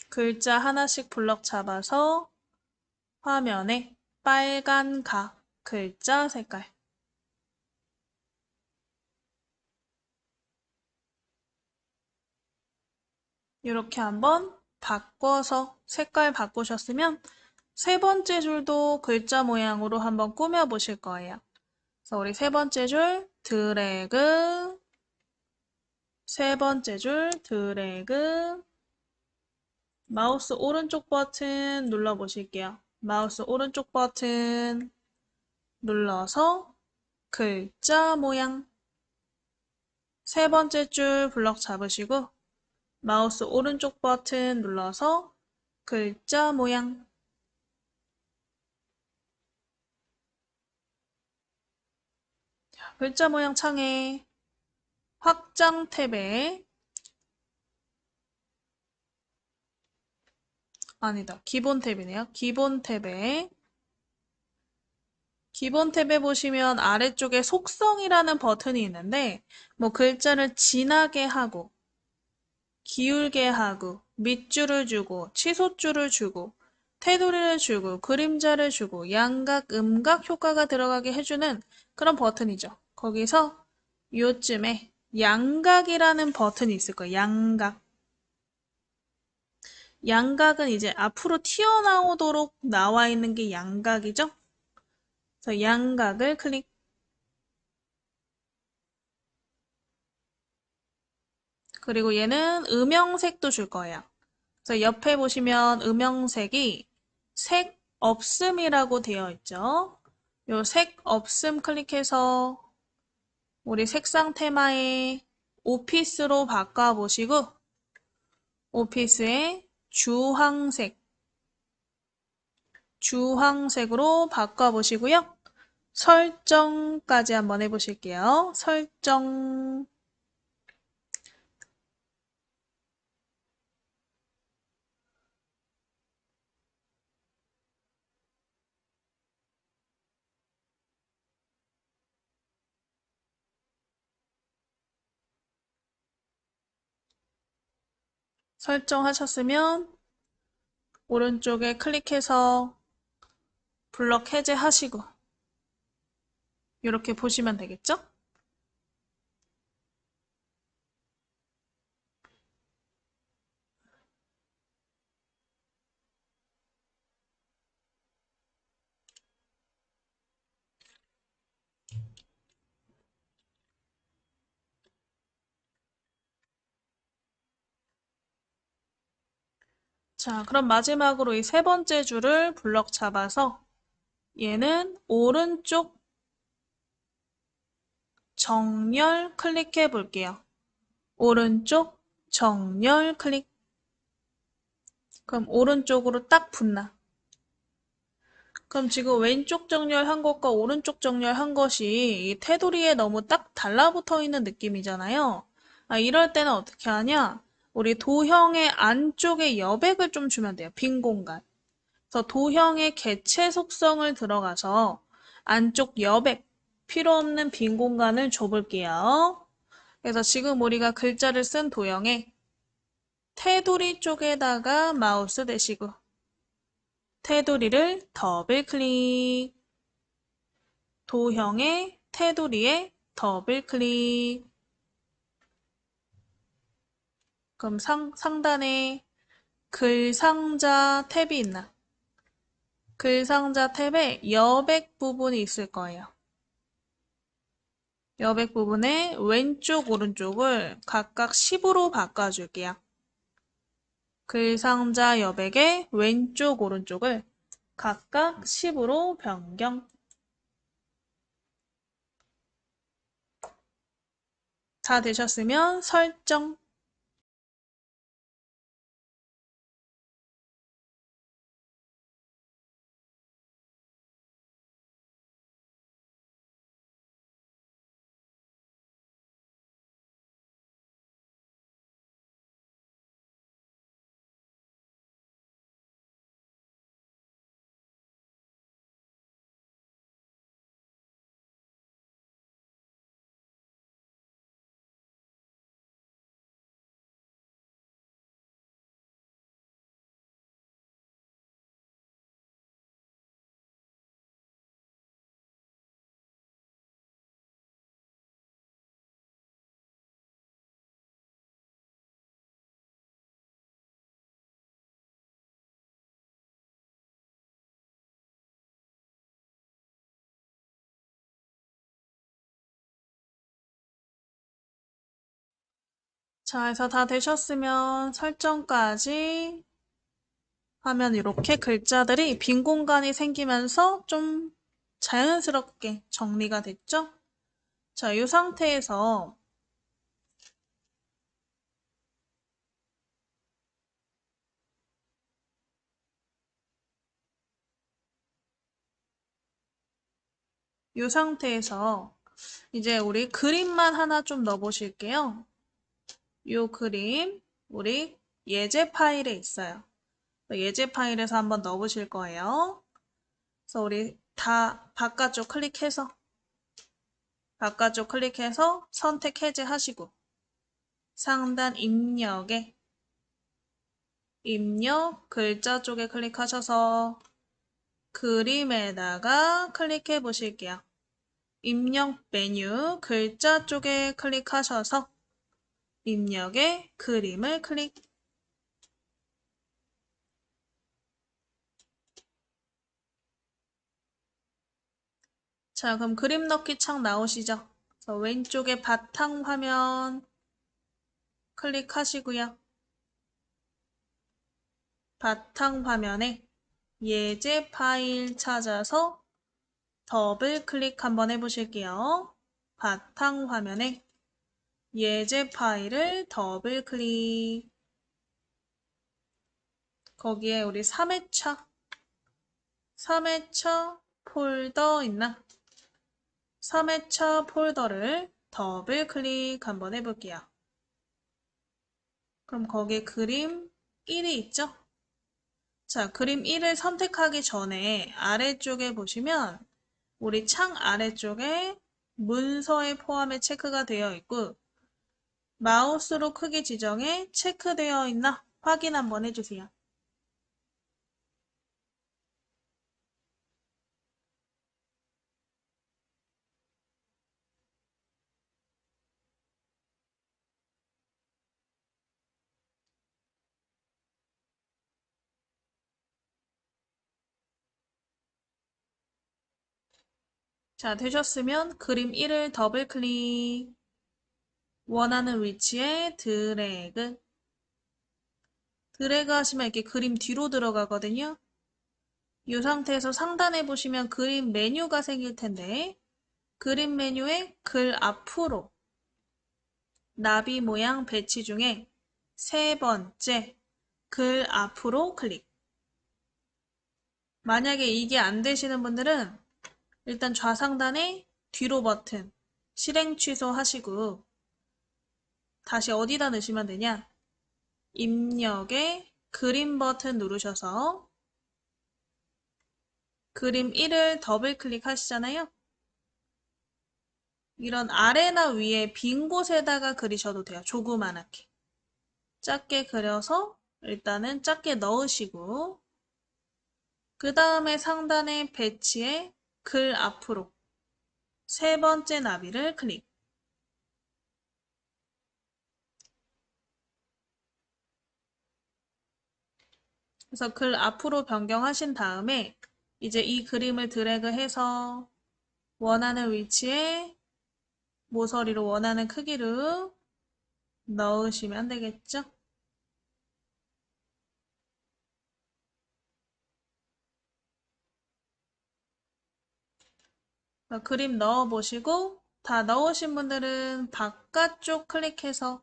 글자 하나씩 블럭 잡아서 화면에 빨간 가 글자 색깔 이렇게 한번 바꿔서 색깔 바꾸셨으면 세 번째 줄도 글자 모양으로 한번 꾸며 보실 거예요. 그래서 우리 세 번째 줄 드래그, 세 번째 줄 드래그, 마우스 오른쪽 버튼 눌러 보실게요. 마우스 오른쪽 버튼 눌러서 글자 모양 세 번째 줄 블럭 잡으시고 마우스 오른쪽 버튼 눌러서 글자 모양 글자 모양 창에 확장 탭에 아니다. 기본 탭이네요. 기본 탭에 보시면 아래쪽에 속성이라는 버튼이 있는데 뭐 글자를 진하게 하고 기울게 하고 밑줄을 주고 치솟줄을 주고 테두리를 주고 그림자를 주고 양각, 음각 효과가 들어가게 해주는 그런 버튼이죠. 거기서 요쯤에 양각이라는 버튼이 있을 거예요. 양각. 양각은 이제 앞으로 튀어나오도록 나와 있는 게 양각이죠. 그래서 양각을 클릭. 그리고 얘는 음영색도 줄 거예요. 그래서 옆에 보시면 음영색이 색 없음이라고 되어 있죠. 요 색 없음 클릭해서 우리 색상 테마에 오피스로 바꿔보시고 오피스의 주황색으로 바꿔보시고요. 설정까지 한번 해보실게요. 설정하셨으면 오른쪽에 클릭해서 블럭 해제하시고 이렇게 보시면 되겠죠? 자, 그럼 마지막으로 이 세 번째 줄을 블럭 잡아서 얘는 오른쪽 정렬 클릭해 볼게요. 오른쪽 정렬 클릭. 그럼 오른쪽으로 딱 붙나? 그럼 지금 왼쪽 정렬한 것과 오른쪽 정렬한 것이 이 테두리에 너무 딱 달라붙어 있는 느낌이잖아요. 이럴 때는 어떻게 하냐? 우리 도형의 안쪽에 여백을 좀 주면 돼요. 빈 공간. 그래서 도형의 개체 속성을 들어가서 안쪽 여백, 필요 없는 빈 공간을 줘볼게요. 그래서 지금 우리가 글자를 쓴 도형에 테두리 쪽에다가 마우스 대시고 테두리를 더블 클릭. 도형의 테두리에 더블 클릭. 그럼 상단에 글상자 탭이 있나? 글상자 탭에 여백 부분이 있을 거예요. 여백 부분에 왼쪽, 오른쪽을 각각 10으로 바꿔줄게요. 글상자 여백의 왼쪽, 오른쪽을 각각 10으로 변경. 다 되셨으면 설정. 자, 해서 다 되셨으면 설정까지 하면 이렇게 글자들이 빈 공간이 생기면서 좀 자연스럽게 정리가 됐죠? 자, 이 상태에서 이제 우리 그림만 하나 좀 넣어보실게요. 이 그림 우리 예제 파일에 있어요. 예제 파일에서 한번 넣어보실 거예요. 그래서 우리 다 바깥쪽 클릭해서 선택 해제하시고 상단 입력에 입력 글자 쪽에 클릭하셔서 그림에다가 클릭해 보실게요. 입력 메뉴 글자 쪽에 클릭하셔서 입력에 그림을 클릭. 자, 그럼 그림 넣기 창 나오시죠? 그래서 왼쪽에 바탕 화면 클릭하시고요. 바탕 화면에 예제 파일 찾아서 더블 클릭 한번 해보실게요. 바탕 화면에 예제 파일을 더블 클릭. 거기에 우리 3회차 폴더 있나? 3회차 폴더를 더블 클릭 한번 해볼게요. 그럼 거기에 그림 1이 있죠? 자, 그림 1을 선택하기 전에 아래쪽에 보시면 우리 창 아래쪽에 문서에 포함에 체크가 되어 있고 마우스로 크기 지정에 체크되어 있나 확인 한번 해주세요. 자, 되셨으면 그림 1을 더블 클릭, 원하는 위치에 드래그 하시면 이렇게 그림 뒤로 들어가거든요. 이 상태에서 상단에 보시면 그림 메뉴가 생길 텐데 그림 메뉴에 글 앞으로 나비 모양 배치 중에 세 번째 글 앞으로 클릭. 만약에 이게 안 되시는 분들은 일단 좌상단에 뒤로 버튼 실행 취소하시고 다시 어디다 넣으시면 되냐? 입력에 그림 버튼 누르셔서 그림 1을 더블 클릭하시잖아요. 이런 아래나 위에 빈 곳에다가 그리셔도 돼요. 조그만하게. 작게 그려서 일단은 작게 넣으시고 그 다음에 상단의 배치에 글 앞으로 세 번째 나비를 클릭. 그래서 글 앞으로 변경하신 다음에 이제 이 그림을 드래그해서 원하는 위치에 모서리로 원하는 크기로 넣으시면 되겠죠? 그림 넣어보시고 다 넣으신 분들은 바깥쪽 클릭해서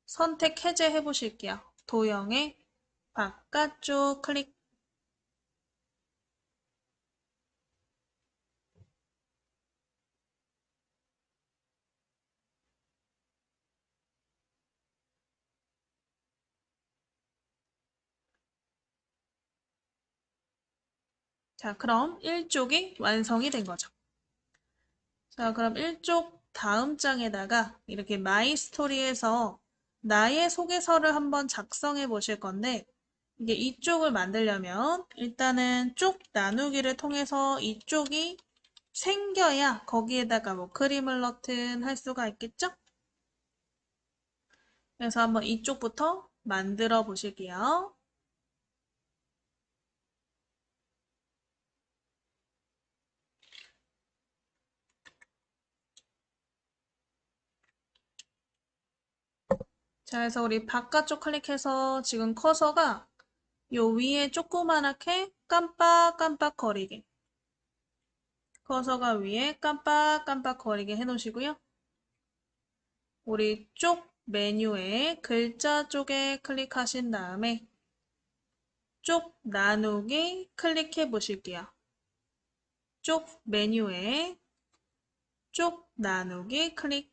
선택 해제해 보실게요. 도형의 바깥쪽 클릭. 자, 그럼 1쪽이 완성이 된 거죠. 자, 그럼 1쪽 다음 장에다가 이렇게 마이 스토리에서 나의 소개서를 한번 작성해 보실 건데 이게 이쪽을 만들려면 일단은 쪽 나누기를 통해서 이쪽이 생겨야 거기에다가 뭐 그림을 넣든 할 수가 있겠죠? 그래서 한번 이쪽부터 만들어 보실게요. 자, 그래서 우리 바깥쪽 클릭해서 지금 커서가 요 위에 조그만하게 깜빡깜빡거리게. 커서가 위에 깜빡깜빡거리게 해놓으시고요. 우리 쪽 메뉴에 글자 쪽에 클릭하신 다음에 쪽 나누기 클릭해 보실게요. 쪽 메뉴에 쪽 나누기 클릭.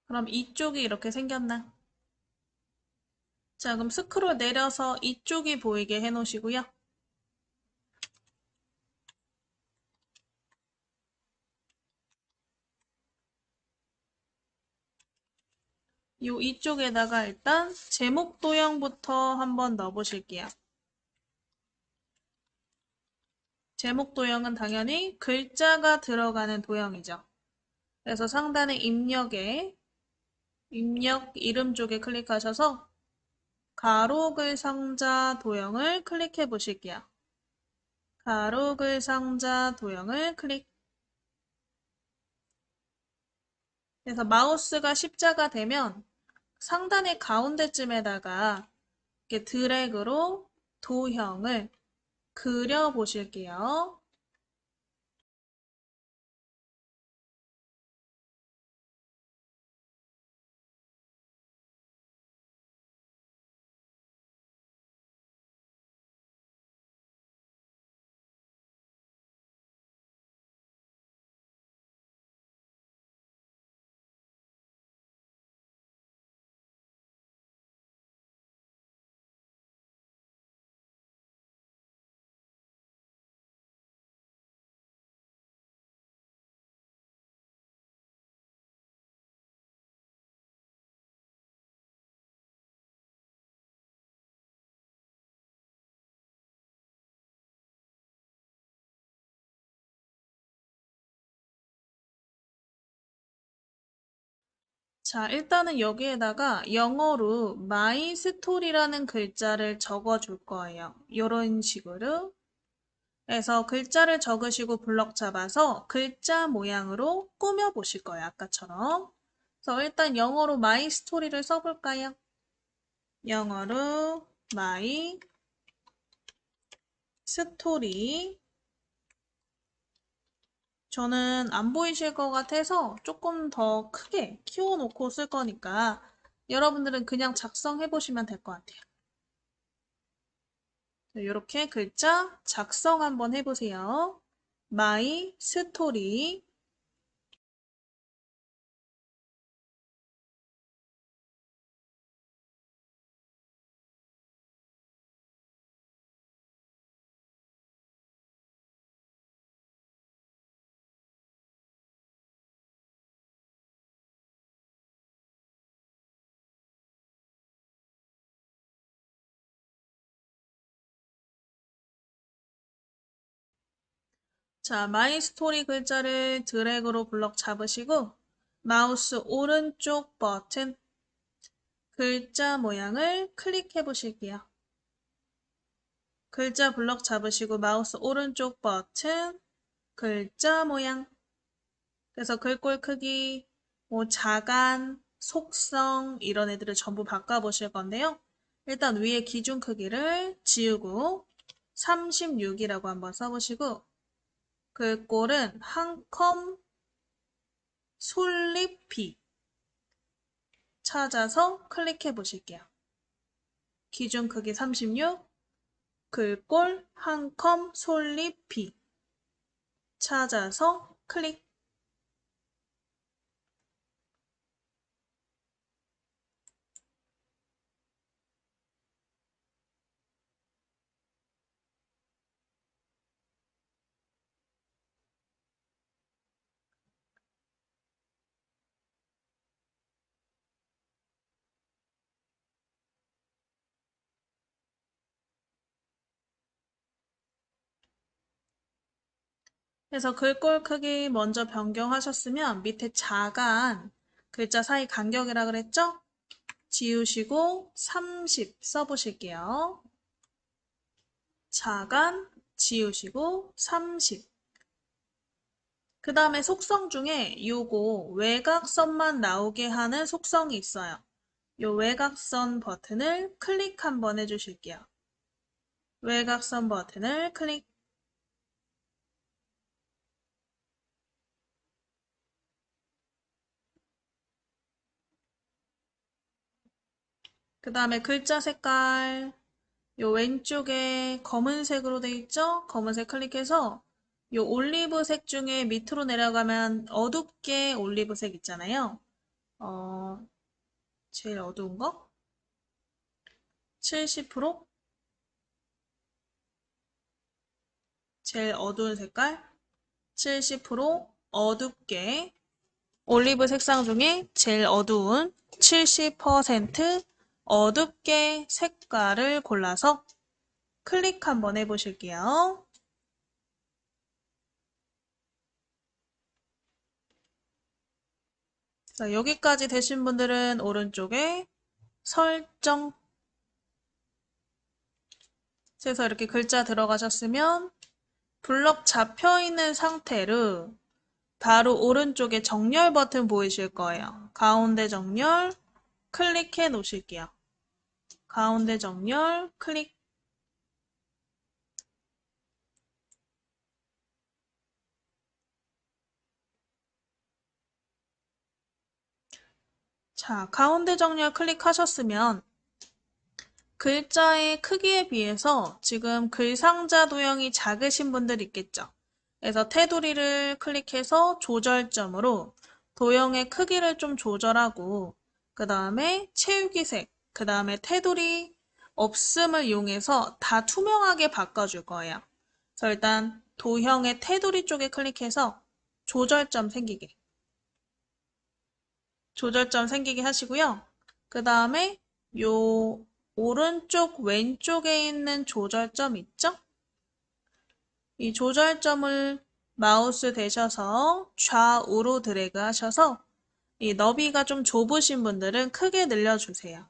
그럼 이쪽이 이렇게 생겼나? 자, 그럼 스크롤 내려서 이쪽이 보이게 해 놓으시고요. 요 이쪽에다가 일단 제목 도형부터 한번 넣어 보실게요. 제목 도형은 당연히 글자가 들어가는 도형이죠. 그래서 상단의 입력에 입력 이름 쪽에 클릭하셔서 가로글 상자 도형을 클릭해 보실게요. 가로글 상자 도형을 클릭. 그래서 마우스가 십자가 되면 상단의 가운데쯤에다가 이렇게 드래그로 도형을 그려 보실게요. 자, 일단은 여기에다가 영어로 my story라는 글자를 적어 줄 거예요. 이런 식으로 해서 글자를 적으시고 블럭 잡아서 글자 모양으로 꾸며 보실 거예요. 아까처럼. 그래서 일단 영어로 my story를 써볼까요? 영어로 my story. 저는 안 보이실 것 같아서 조금 더 크게 키워놓고 쓸 거니까 여러분들은 그냥 작성해 보시면 될 것 같아요. 이렇게 글자 작성 한번 해보세요. My story. 자, My story 글자를 드래그로 블럭 잡으시고 마우스 오른쪽 버튼 글자 모양을 클릭해 보실게요. 글자 블럭 잡으시고 마우스 오른쪽 버튼 글자 모양. 그래서 글꼴 크기, 뭐 자간, 속성 이런 애들을 전부 바꿔보실 건데요. 일단 위에 기준 크기를 지우고 36이라고 한번 써보시고 글꼴은 한 컴 솔잎이 찾아서 클릭해 보실게요. 기준 크기 36, 글꼴 한 컴 솔잎이 찾아서 클릭. 그래서 글꼴 크기 먼저 변경하셨으면 밑에 자간 글자 사이 간격이라 그랬죠? 지우시고 30 써보실게요. 자간 지우시고 30. 그 다음에 속성 중에 요거 외곽선만 나오게 하는 속성이 있어요. 요 외곽선 버튼을 클릭 한번 해주실게요. 외곽선 버튼을 클릭. 그 다음에 글자 색깔 요 왼쪽에 검은색으로 돼 있죠? 검은색 클릭해서 요 올리브색 중에 밑으로 내려가면 어둡게 올리브색 있잖아요. 어, 제일 어두운 거? 70%? 제일 어두운 색깔? 70% 어둡게 올리브 색상 중에 제일 어두운 70% 어둡게 색깔을 골라서 클릭 한번 해보실게요. 자, 여기까지 되신 분들은 오른쪽에 설정 에서 이렇게 글자 들어가셨으면 블럭 잡혀있는 상태로 바로 오른쪽에 정렬 버튼 보이실 거예요. 가운데 정렬 클릭해 놓으실게요. 가운데 정렬 클릭. 자, 가운데 정렬 클릭하셨으면 글자의 크기에 비해서 지금 글상자 도형이 작으신 분들 있겠죠. 그래서 테두리를 클릭해서 조절점으로 도형의 크기를 좀 조절하고 그 다음에 채우기 색, 그 다음에 테두리 없음을 이용해서 다 투명하게 바꿔줄 거예요. 그래서 일단 도형의 테두리 쪽에 클릭해서 조절점 생기게 하시고요. 그 다음에 요 오른쪽 왼쪽에 있는 조절점 있죠? 이 조절점을 마우스 대셔서 좌우로 드래그 하셔서 이 너비가 좀 좁으신 분들은 크게 늘려주세요.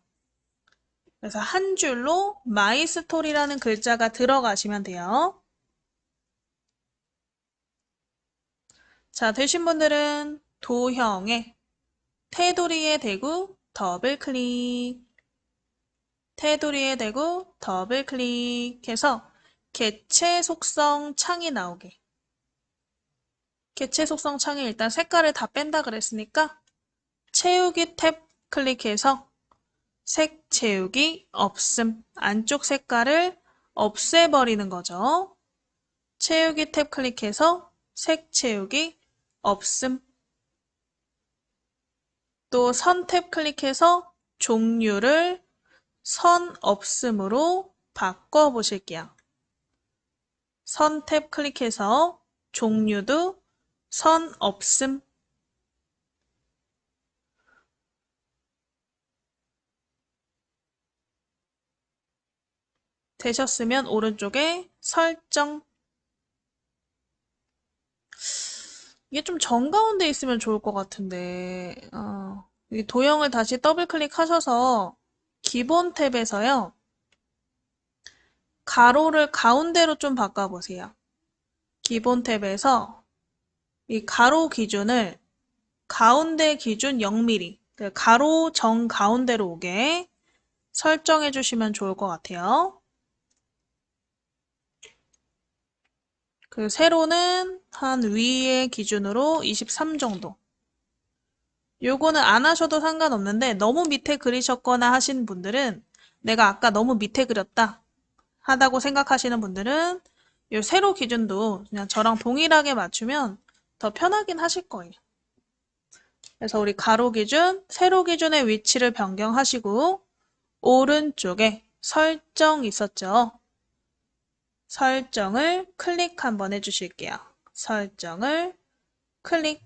그래서 한 줄로 마이스토리라는 글자가 들어가시면 돼요. 자, 되신 분들은 도형에 테두리에 대고 더블 클릭, 테두리에 대고 더블 클릭해서 개체 속성 창이 나오게. 개체 속성 창에 일단 색깔을 다 뺀다 그랬으니까 채우기 탭 클릭해서 색 채우기 없음. 안쪽 색깔을 없애버리는 거죠. 채우기 탭 클릭해서 색 채우기 없음. 또 선 탭 클릭해서 종류를 선 없음으로 바꿔보실게요. 선 탭 클릭해서 종류도 선 없음. 되셨으면 오른쪽에 설정. 이게 좀 정가운데 있으면 좋을 것 같은데 이 도형을 다시 더블 클릭하셔서 기본 탭에서요. 가로를 가운데로 좀 바꿔보세요. 기본 탭에서 이 가로 기준을 가운데 기준 0mm, 가로 정 가운데로 오게 설정해 주시면 좋을 것 같아요. 그 세로는 한 위에 기준으로 23 정도. 요거는 안 하셔도 상관없는데 너무 밑에 그리셨거나 하신 분들은 내가 아까 너무 밑에 그렸다 하다고 생각하시는 분들은 요 세로 기준도 그냥 저랑 동일하게 맞추면 더 편하긴 하실 거예요. 그래서 우리 가로 기준, 세로 기준의 위치를 변경하시고 오른쪽에 설정 있었죠? 설정을 클릭 한번 해주실게요. 설정을 클릭.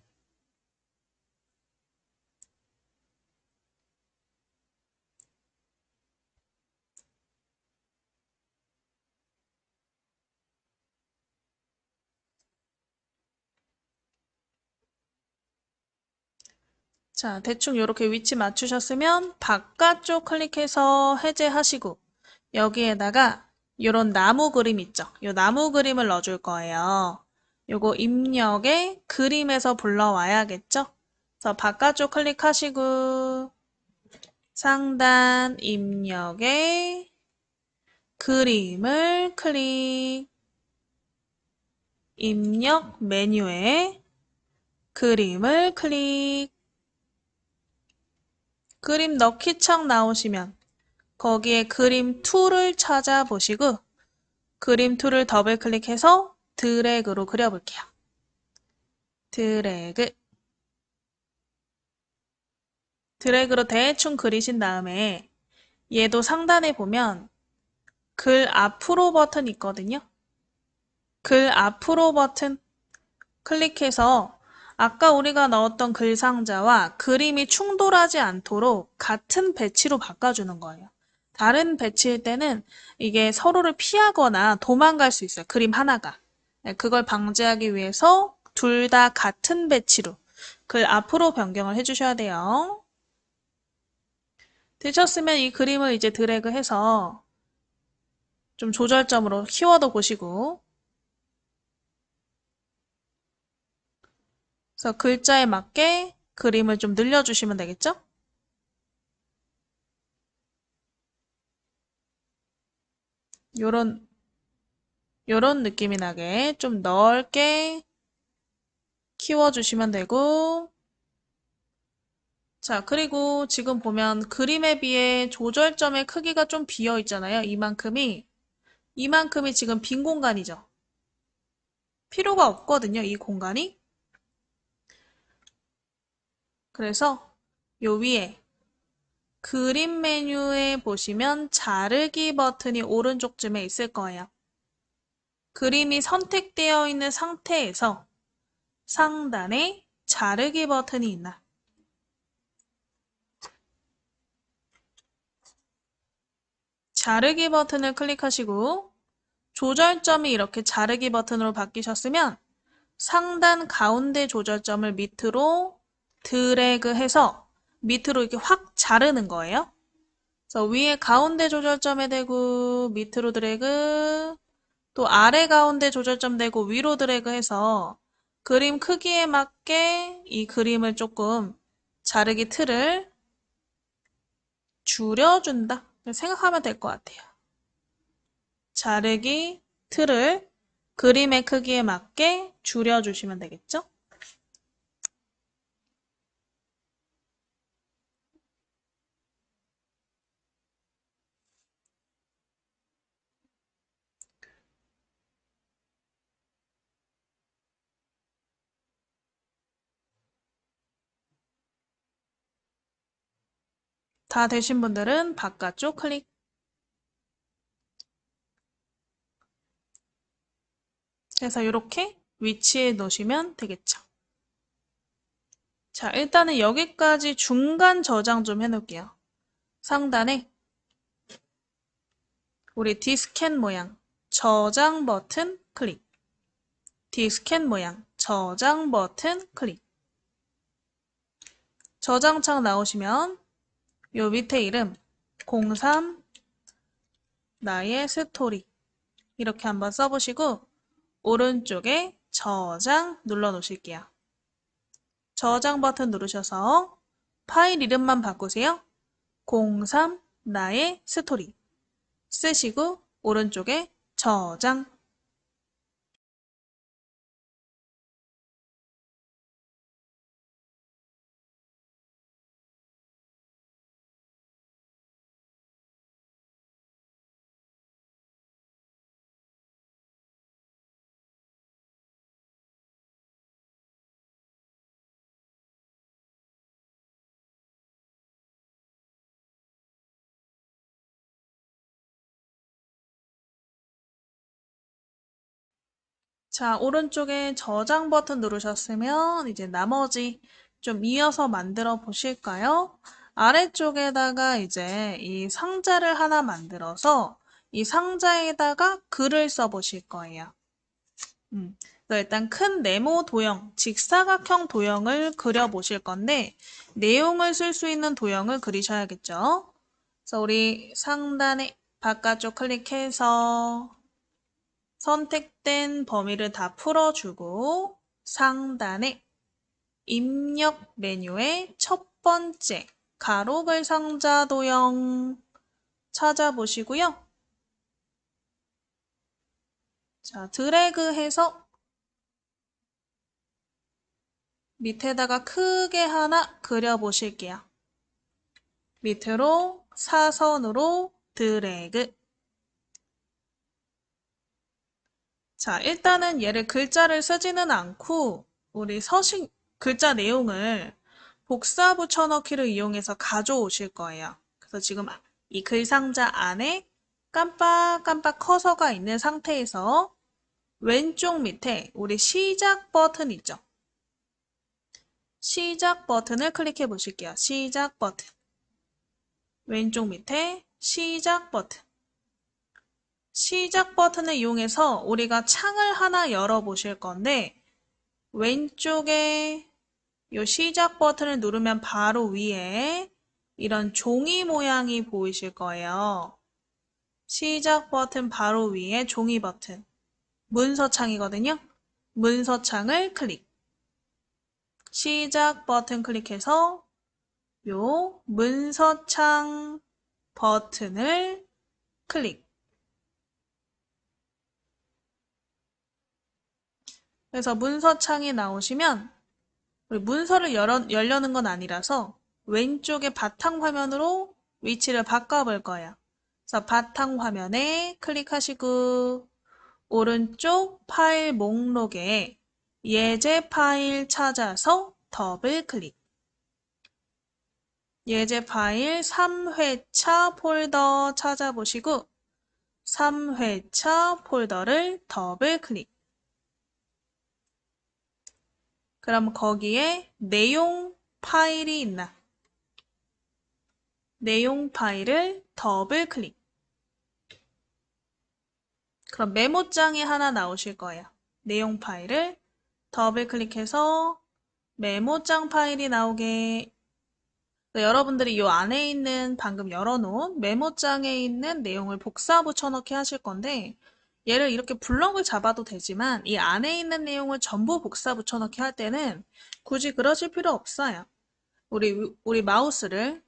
자, 대충 이렇게 위치 맞추셨으면 바깥쪽 클릭해서 해제하시고 여기에다가 이런 나무 그림 있죠? 이 나무 그림을 넣어줄 거예요. 요거 입력에 그림에서 불러와야겠죠? 그래서 바깥쪽 클릭하시고 상단 입력에 그림을 클릭, 입력 메뉴에 그림을 클릭, 그림 넣기 창 나오시면 거기에 그림 툴을 찾아보시고 그림 툴을 더블 클릭해서 드래그로 그려볼게요. 드래그. 드래그로 대충 그리신 다음에 얘도 상단에 보면 글 앞으로 버튼 있거든요. 글 앞으로 버튼 클릭해서 아까 우리가 넣었던 글 상자와 그림이 충돌하지 않도록 같은 배치로 바꿔주는 거예요. 다른 배치일 때는 이게 서로를 피하거나 도망갈 수 있어요. 그림 하나가. 네, 그걸 방지하기 위해서 둘 다 같은 배치로 글 앞으로 변경을 해주셔야 돼요. 되셨으면 이 그림을 이제 드래그해서 좀 조절점으로 키워드 보시고 그래서 글자에 맞게 그림을 좀 늘려주시면 되겠죠? 요런 느낌이 나게 좀 넓게 키워주시면 되고 자, 그리고 지금 보면 그림에 비해 조절점의 크기가 좀 비어 있잖아요. 이만큼이 지금 빈 공간이죠. 필요가 없거든요, 이 공간이. 그래서 요 위에 그림 메뉴에 보시면 자르기 버튼이 오른쪽쯤에 있을 거예요. 그림이 선택되어 있는 상태에서 상단에 자르기 버튼이 있나? 자르기 버튼을 클릭하시고 조절점이 이렇게 자르기 버튼으로 바뀌셨으면 상단 가운데 조절점을 밑으로 드래그해서 밑으로 이렇게 확 자르는 거예요. 그래서 위에 가운데 조절점에 대고 밑으로 드래그, 또 아래 가운데 조절점 대고 위로 드래그해서 그림 크기에 맞게 이 그림을 조금 자르기 틀을 줄여준다. 생각하면 될 것 같아요. 자르기 틀을 그림의 크기에 맞게 줄여주시면 되겠죠? 다 되신 분들은 바깥쪽 클릭. 해서 이렇게 위치에 놓으시면 되겠죠. 자, 일단은 여기까지 중간 저장 좀 해놓을게요. 상단에 우리 디스켓 모양 저장 버튼 클릭. 디스켓 모양 저장 버튼 클릭. 저장창 나오시면 요 밑에 이름 03 나의 스토리 이렇게 한번 써보시고 오른쪽에 저장 눌러 놓으실게요. 저장 버튼 누르셔서 파일 이름만 바꾸세요. 03 나의 스토리 쓰시고 오른쪽에 저장. 자, 오른쪽에 저장 버튼 누르셨으면 이제 나머지 좀 이어서 만들어 보실까요? 아래쪽에다가 이제 이 상자를 하나 만들어서 이 상자에다가 글을 써 보실 거예요. 일단 큰 네모 도형, 직사각형 도형을 그려보실 건데 내용을 쓸 수 있는 도형을 그리셔야겠죠. 그래서 우리 상단에 바깥쪽 클릭해서 선택된 범위를 다 풀어주고 상단에 입력 메뉴의 첫 번째 가로글 상자 도형 찾아보시고요. 자, 드래그해서 밑에다가 크게 하나 그려보실게요. 밑으로 사선으로 드래그. 자, 일단은 얘를 글자를 쓰지는 않고 우리 서식 글자 내용을 복사 붙여넣기를 이용해서 가져오실 거예요. 그래서 지금 이 글상자 안에 깜빡깜빡 커서가 있는 상태에서 왼쪽 밑에 우리 시작 버튼 있죠? 시작 버튼을 클릭해 보실게요. 시작 버튼. 왼쪽 밑에 시작 버튼. 시작 버튼을 이용해서 우리가 창을 하나 열어 보실 건데 왼쪽에 이 시작 버튼을 누르면 바로 위에 이런 종이 모양이 보이실 거예요. 시작 버튼 바로 위에 종이 버튼. 문서창이거든요. 문서창을 클릭. 시작 버튼 클릭해서 요 문서창 버튼을 클릭. 그래서 문서창이 나오시면 우리 문서를 열려는 건 아니라서 왼쪽에 바탕화면으로 위치를 바꿔볼 거예요. 그래서 바탕화면에 클릭하시고 오른쪽 파일 목록에 예제 파일 찾아서 더블 클릭. 예제 파일 3회차 폴더 찾아보시고 3회차 폴더를 더블 클릭. 그럼 거기에 내용 파일이 있나? 내용 파일을 더블 클릭. 그럼 메모장이 하나 나오실 거예요. 내용 파일을 더블 클릭해서 메모장 파일이 나오게 여러분들이 이 안에 있는 방금 열어놓은 메모장에 있는 내용을 복사 붙여넣기 하실 건데 얘를 이렇게 블럭을 잡아도 되지만 이 안에 있는 내용을 전부 복사 붙여넣기 할 때는 굳이 그러실 필요 없어요. 우리 마우스를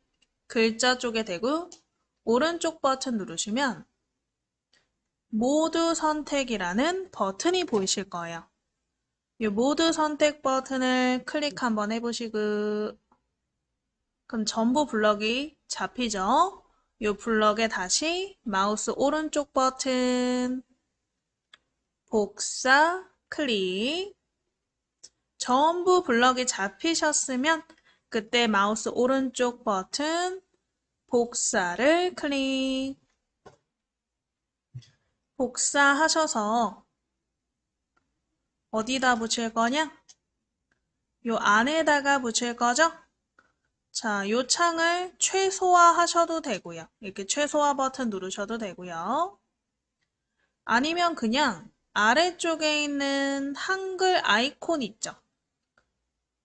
글자 쪽에 대고 오른쪽 버튼 누르시면 모두 선택이라는 버튼이 보이실 거예요. 이 모두 선택 버튼을 클릭 한번 해보시고 그럼 전부 블럭이 잡히죠? 이 블럭에 다시 마우스 오른쪽 버튼 복사 클릭 전부 블럭이 잡히셨으면 그때 마우스 오른쪽 버튼 복사를 클릭 복사하셔서 어디다 붙일 거냐? 요 안에다가 붙일 거죠? 자, 요 창을 최소화 하셔도 되고요. 이렇게 최소화 버튼 누르셔도 되고요. 아니면 그냥 아래쪽에 있는 한글 아이콘 있죠?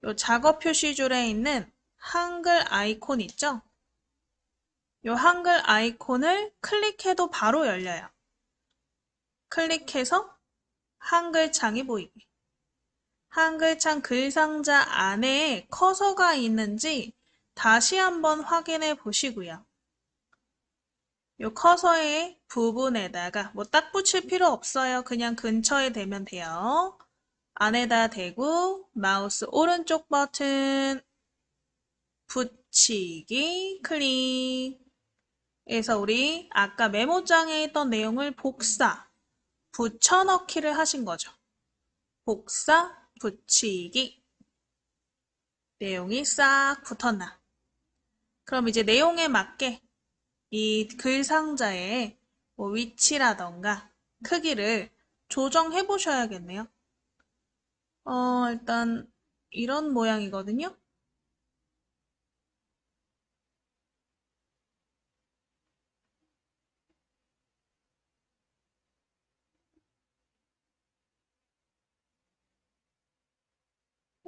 요 작업 표시줄에 있는 한글 아이콘 있죠? 요 한글 아이콘을 클릭해도 바로 열려요. 클릭해서 한글 창이 보이게. 한글창 글상자 안에 커서가 있는지 다시 한번 확인해 보시고요. 이 커서의 부분에다가 뭐 딱 붙일 필요 없어요. 그냥 근처에 대면 돼요. 안에다 대고 마우스 오른쪽 버튼 붙이기 클릭 해서 우리 아까 메모장에 있던 내용을 복사, 붙여넣기를 하신 거죠. 복사, 붙이기 내용이 싹 붙었나. 그럼 이제 내용에 맞게 이 글 상자의 뭐 위치라던가 크기를 조정해 보셔야겠네요. 일단 이런 모양이거든요.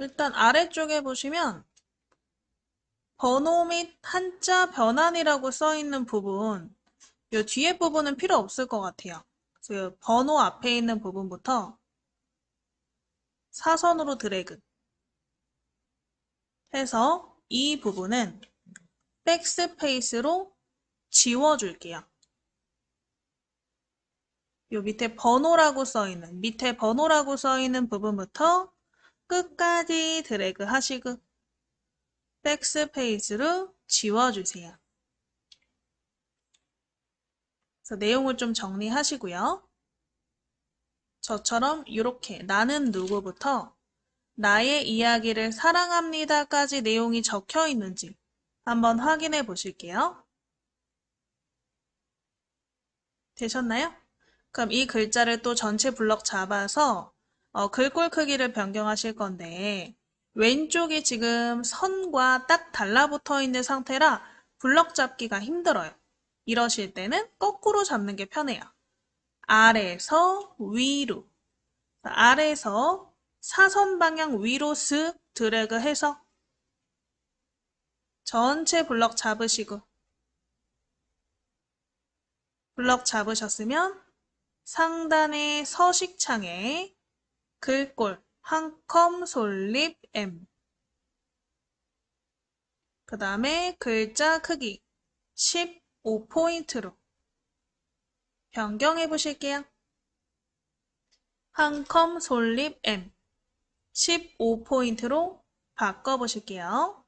일단 아래쪽에 보시면 번호 및 한자 변환이라고 써 있는 부분, 이 뒤에 부분은 필요 없을 것 같아요. 그래서 번호 앞에 있는 부분부터 사선으로 드래그 해서 이 부분은 백스페이스로 지워줄게요. 요 밑에 번호라고 써 있는 부분부터 끝까지 드래그 하시고 백스페이스로 지워주세요. 그래서 내용을 좀 정리하시고요. 저처럼 이렇게 나는 누구부터 나의 이야기를 사랑합니다까지 내용이 적혀 있는지 한번 확인해 보실게요. 되셨나요? 그럼 이 글자를 또 전체 블럭 잡아서 글꼴 크기를 변경하실 건데 왼쪽이 지금 선과 딱 달라붙어 있는 상태라 블럭 잡기가 힘들어요. 이러실 때는 거꾸로 잡는 게 편해요. 아래에서 위로, 아래에서 사선 방향 위로 쓱 드래그 해서 전체 블럭 잡으시고 블럭 잡으셨으면 상단의 서식창에 글꼴 한컴 솔립 M 그 다음에 글자 크기 15포인트로 변경해 보실게요. 한컴 솔립 M 15포인트로 바꿔보실게요.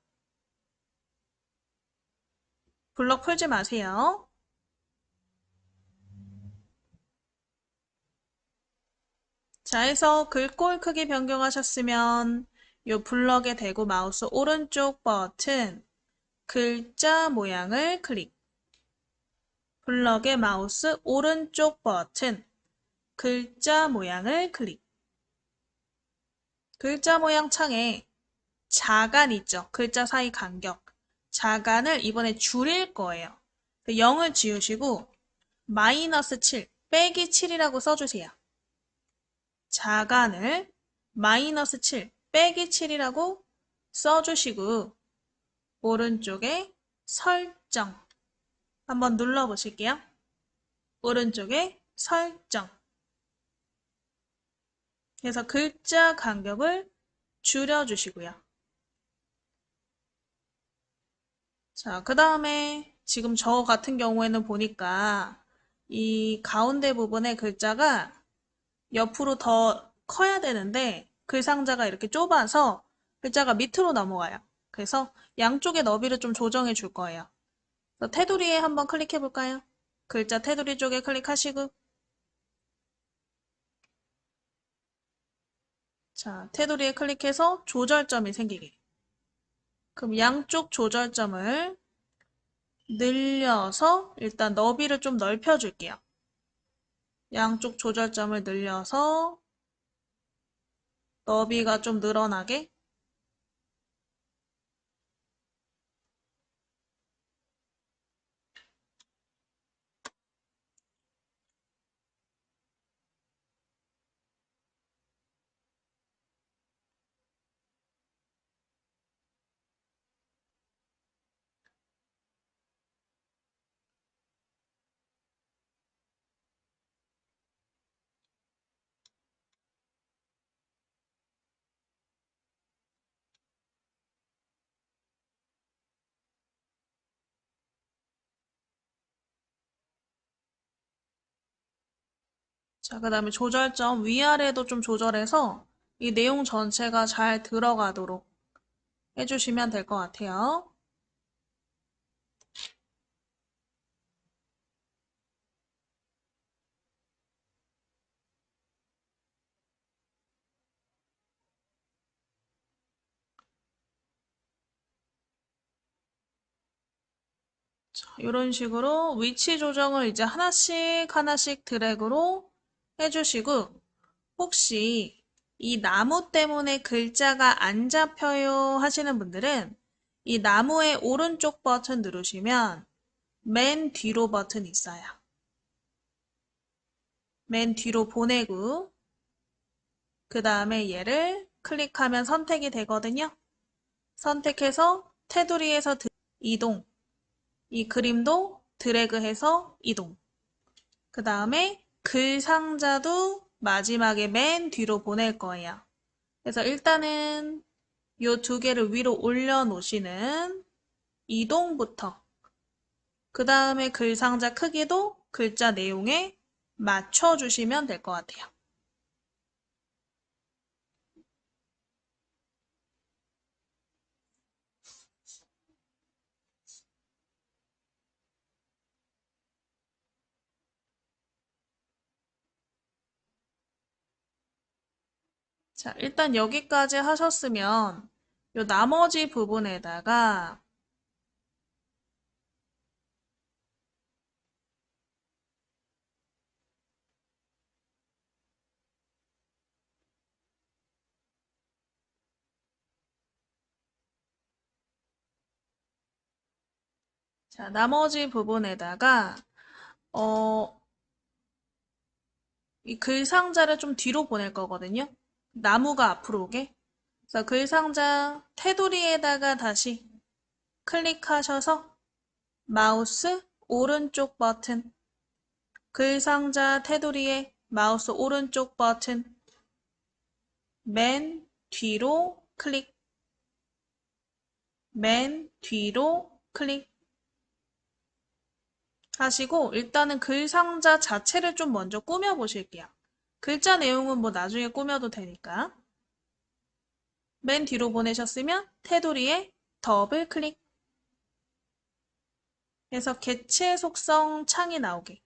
블럭 풀지 마세요. 자, 해서 글꼴 크기 변경하셨으면 이 블럭에 대고 마우스 오른쪽 버튼 글자 모양을 클릭. 블럭의 마우스 오른쪽 버튼 글자 모양을 클릭. 글자 모양 창에 자간 있죠? 글자 사이 간격. 자간을 이번에 줄일 거예요. 0을 지우시고 마이너스 7, 빼기 7이라고 써주세요. 자간을 마이너스 7, 빼기 7이라고 써주시고 오른쪽에 설정 한번 눌러보실게요. 오른쪽에 설정 그래서 글자 간격을 줄여주시고요. 자, 그 다음에 지금 저 같은 경우에는 보니까 이 가운데 부분의 글자가 옆으로 더 커야 되는데 글 상자가 이렇게 좁아서 글자가 밑으로 넘어가요. 그래서 양쪽의 너비를 좀 조정해 줄 거예요. 그래서 테두리에 한번 클릭해 볼까요? 글자 테두리 쪽에 클릭하시고 자, 테두리에 클릭해서 조절점이 생기게. 그럼 양쪽 조절점을 늘려서 일단 너비를 좀 넓혀줄게요. 양쪽 조절점을 늘려서 너비가 좀 늘어나게. 자, 그 다음에 조절점 위아래도 좀 조절해서 이 내용 전체가 잘 들어가도록 해주시면 될 것 같아요. 자, 이런 식으로 위치 조정을 이제 하나씩 하나씩 드래그로 해주시고 혹시 이 나무 때문에 글자가 안 잡혀요 하시는 분들은 이 나무의 오른쪽 버튼 누르시면 맨 뒤로 버튼 있어요. 맨 뒤로 보내고 그 다음에 얘를 클릭하면 선택이 되거든요. 선택해서 테두리에서 이동, 이 그림도 드래그해서 이동. 그 다음에 글 상자도 마지막에 맨 뒤로 보낼 거예요. 그래서 일단은 이 두 개를 위로 올려놓으시는 이동부터, 그 다음에 글 상자 크기도 글자 내용에 맞춰주시면 될 것 같아요. 자, 일단 여기까지 하셨으면 요 나머지 부분에다가 자, 나머지 부분에다가 이 글 상자를 좀 뒤로 보낼 거거든요. 나무가 앞으로 오게. 그래서 글 상자 테두리에다가 다시 클릭하셔서 마우스 오른쪽 버튼, 글 상자 테두리에 마우스 오른쪽 버튼, 맨 뒤로 클릭, 맨 뒤로 클릭 하시고 일단은 글 상자 자체를 좀 먼저 꾸며 보실게요. 글자 내용은 뭐 나중에 꾸며도 되니까. 맨 뒤로 보내셨으면 테두리에 더블 클릭 해서 개체 속성 창이 나오게.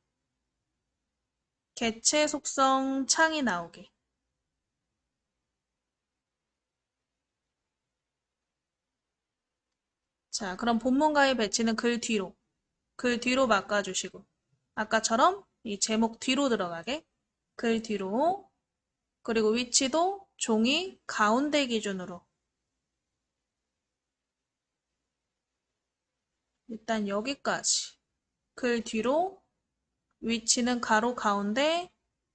개체 속성 창이 나오게. 자, 그럼 본문가의 배치는 글 뒤로 바꿔주시고 아까처럼 이 제목 뒤로 들어가게 글 뒤로, 그리고 위치도 종이 가운데 기준으로 일단 여기까지 글 뒤로, 위치는 가로 가운데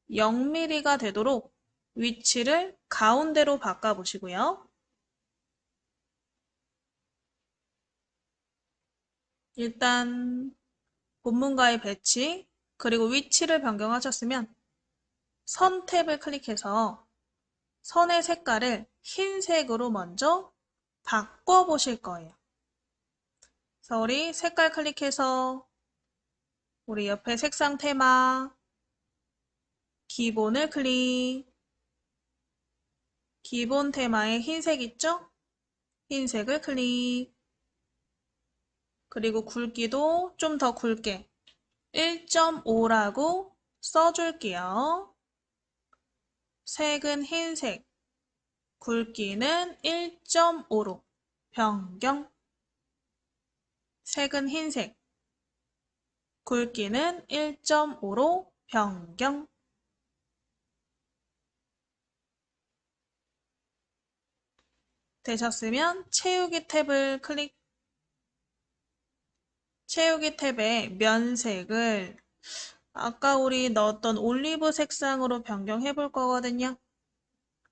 0mm가 되도록 위치를 가운데로 바꿔보시고요. 일단 본문가의 배치, 그리고 위치를 변경하셨으면 선 탭을 클릭해서 선의 색깔을 흰색으로 먼저 바꿔보실 거예요. 그래서 우리 색깔 클릭해서 우리 옆에 색상 테마, 기본을 클릭, 기본 테마에 흰색 있죠? 흰색을 클릭, 그리고 굵기도 좀 더 굵게 1.5라고 써줄게요. 색은 흰색, 굵기는 1.5로 변경. 색은 흰색, 굵기는 1.5로 변경. 되셨으면 채우기 탭을 클릭. 채우기 탭에 면색을 아까 우리 넣었던 올리브 색상으로 변경해 볼 거거든요.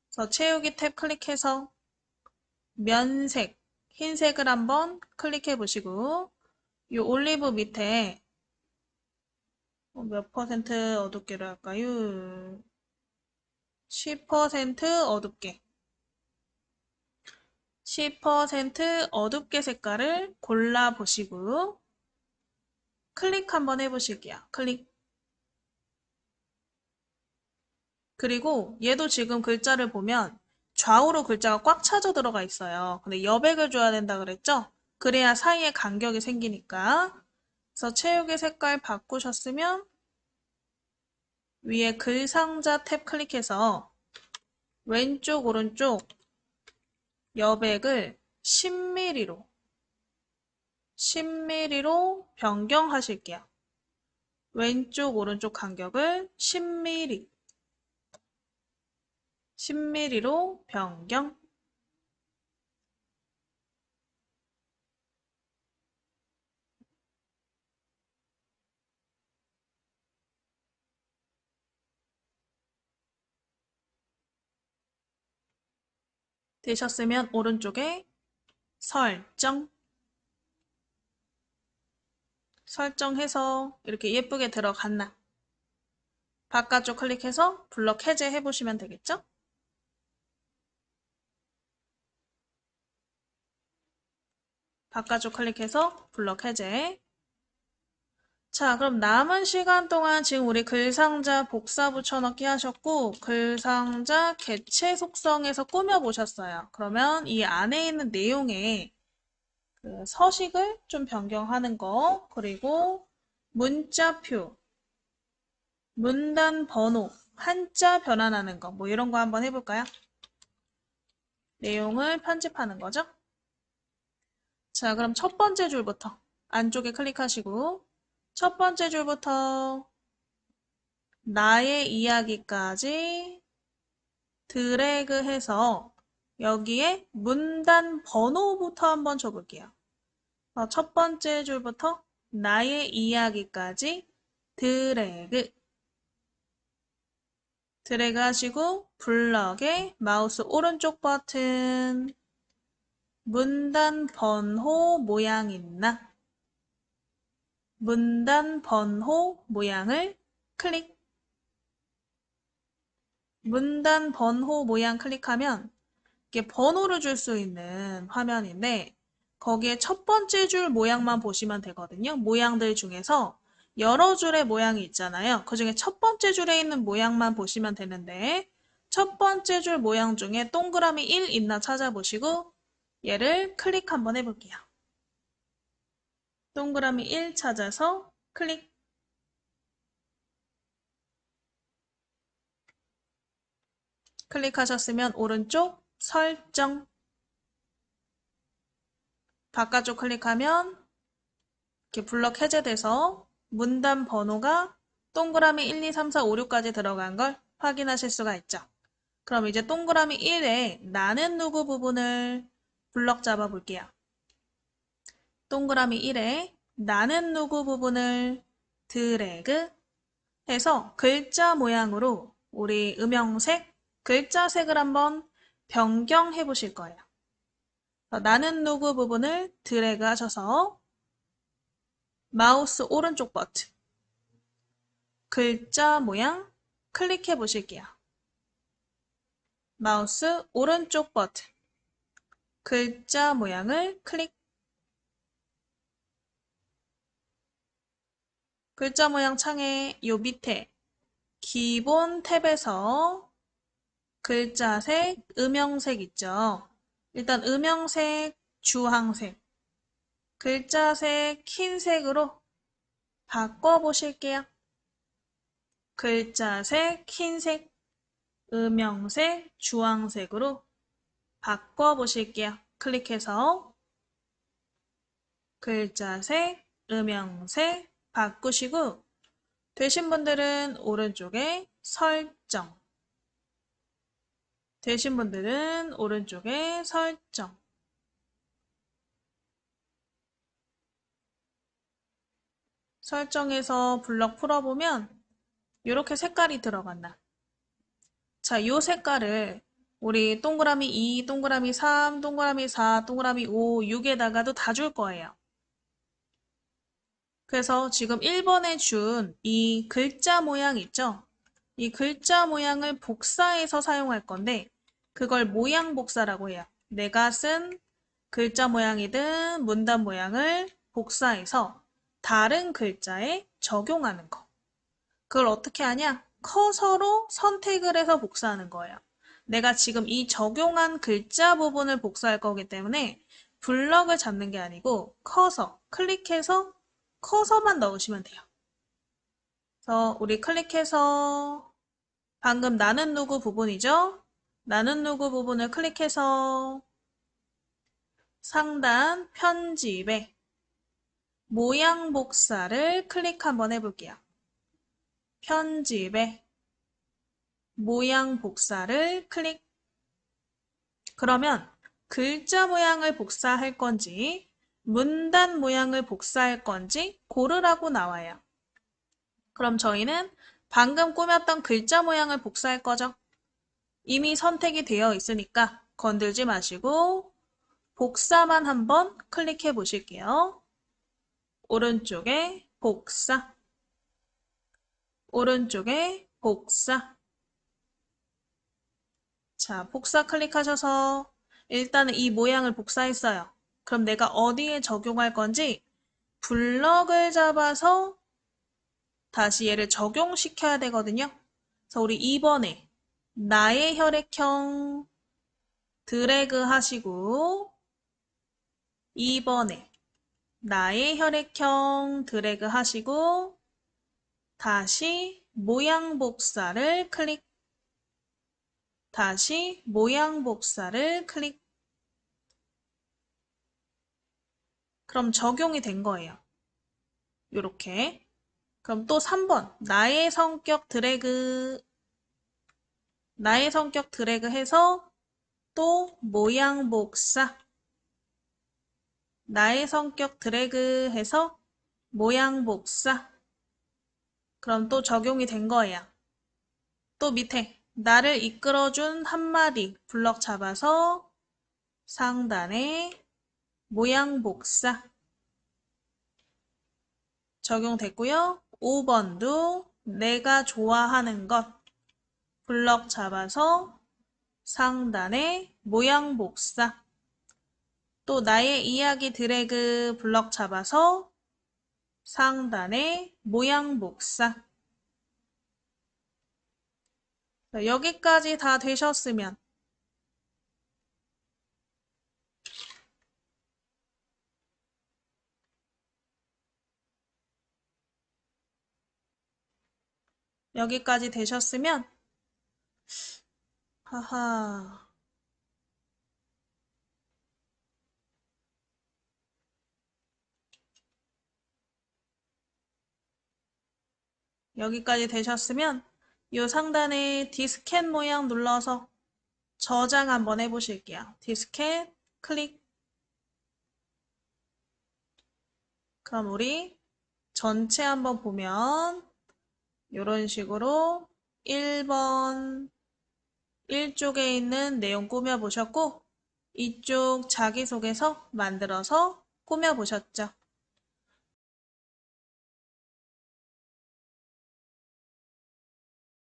그래서 채우기 탭 클릭해서 면색, 흰색을 한번 클릭해 보시고 이 올리브 밑에 몇 퍼센트 어둡게로 할까요? 10% 어둡게. 10% 어둡게 색깔을 골라보시고 클릭 한번 해보실게요. 클릭. 그리고 얘도 지금 글자를 보면 좌우로 글자가 꽉 차져 들어가 있어요. 근데 여백을 줘야 된다 그랬죠? 그래야 사이에 간격이 생기니까. 그래서 채우기 색깔 바꾸셨으면 위에 글 상자 탭 클릭해서 왼쪽 오른쪽 여백을 10mm로 변경하실게요. 왼쪽 오른쪽 간격을 10mm로 변경. 되셨으면 오른쪽에 설정해서 이렇게 예쁘게 들어갔나? 바깥쪽 클릭해서 블럭 해제 해보시면 되겠죠? 바깥쪽 클릭해서 블럭 해제. 자, 그럼 남은 시간 동안 지금 우리 글상자 복사 붙여넣기 하셨고 글상자 개체 속성에서 꾸며보셨어요. 그러면 이 안에 있는 내용에 그 서식을 좀 변경하는 거, 그리고 문자표, 문단 번호, 한자 변환하는 거, 뭐 이런 거 한번 해볼까요? 내용을 편집하는 거죠. 자, 그럼 첫 번째 줄부터 안쪽에 클릭하시고 첫 번째 줄부터 나의 이야기까지 드래그해서 여기에 문단 번호부터 한번 줘볼게요. 첫 번째 줄부터 나의 이야기까지 드래그 하시고 블럭에 마우스 오른쪽 버튼 문단 번호 모양 있나? 문단 번호 모양을 클릭. 문단 번호 모양 클릭하면 이게 번호를 줄 수 있는 화면인데 거기에 첫 번째 줄 모양만 보시면 되거든요. 모양들 중에서 여러 줄의 모양이 있잖아요. 그 중에 첫 번째 줄에 있는 모양만 보시면 되는데 첫 번째 줄 모양 중에 동그라미 1 있나 찾아보시고 얘를 클릭 한번 해볼게요. 동그라미 1 찾아서 클릭. 클릭하셨으면 오른쪽 설정. 바깥쪽 클릭하면 이렇게 블럭 해제돼서 문단 번호가 동그라미 1, 2, 3, 4, 5, 6까지 들어간 걸 확인하실 수가 있죠. 그럼 이제 동그라미 1에 나는 누구 부분을 블럭 잡아 볼게요. 동그라미 1에 나는 누구 부분을 드래그 해서 글자 모양으로 우리 음영색, 글자색을 한번 변경해 보실 거예요. 나는 누구 부분을 드래그 하셔서 마우스 오른쪽 버튼 글자 모양 클릭해 보실게요. 마우스 오른쪽 버튼 글자 모양을 클릭. 글자 모양 창에 요 밑에 기본 탭에서 글자색, 음영색 있죠. 일단 음영색, 주황색, 글자색, 흰색으로 바꿔보실게요. 글자색, 흰색, 음영색, 주황색으로 바꿔보실게요. 클릭해서 글자색, 음영색 바꾸시고 되신 분들은 오른쪽에 설정. 되신 분들은 오른쪽에 설정. 설정해서 블럭 풀어보면 이렇게 색깔이 들어간다. 자, 이 색깔을 우리 동그라미 2, 동그라미 3, 동그라미 4, 동그라미 5, 6에다가도 다 줄 거예요. 그래서 지금 1번에 준 이 글자 모양 있죠? 이 글자 모양을 복사해서 사용할 건데 그걸 모양 복사라고 해요. 내가 쓴 글자 모양이든 문단 모양을 복사해서 다른 글자에 적용하는 거. 그걸 어떻게 하냐? 커서로 선택을 해서 복사하는 거예요. 내가 지금 이 적용한 글자 부분을 복사할 거기 때문에 블럭을 잡는 게 아니고 커서, 클릭해서 커서만 넣으시면 돼요. 그래서 우리 클릭해서 방금 나는 누구 부분이죠? 나는 누구 부분을 클릭해서 상단 편집에 모양 복사를 클릭 한번 해볼게요. 편집에 모양 복사를 클릭. 그러면 글자 모양을 복사할 건지 문단 모양을 복사할 건지 고르라고 나와요. 그럼 저희는 방금 꾸몄던 글자 모양을 복사할 거죠. 이미 선택이 되어 있으니까 건들지 마시고 복사만 한번 클릭해 보실게요. 오른쪽에 복사, 오른쪽에 복사. 자, 복사 클릭하셔서 일단은 이 모양을 복사했어요. 그럼 내가 어디에 적용할 건지 블럭을 잡아서 다시 얘를 적용시켜야 되거든요. 그래서 우리 2번에 나의 혈액형 드래그 하시고 2번에 나의 혈액형 드래그 하시고 다시 모양 복사를 클릭, 다시 모양 복사를 클릭. 그럼 적용이 된 거예요. 요렇게. 그럼 또 3번 나의 성격 드래그, 나의 성격 드래그 해서 또 모양 복사, 나의 성격 드래그 해서 모양 복사. 그럼 또 적용이 된 거예요. 또 밑에 나를 이끌어준 한마디 블럭 잡아서 상단에 모양 복사 적용됐고요. 5번도 내가 좋아하는 것 블럭 잡아서 상단에 모양 복사. 또 나의 이야기 드래그 블럭 잡아서 상단에 모양 복사. 여기까지 다 되셨으면 여기까지 되셨으면 하하 여기까지 되셨으면 이 상단에 디스켓 모양 눌러서 저장 한번 해보실게요. 디스켓 클릭. 그럼 우리 전체 한번 보면 이런 식으로 1번 1쪽에 있는 내용 꾸며보셨고 이쪽 자기소개서 만들어서 꾸며보셨죠.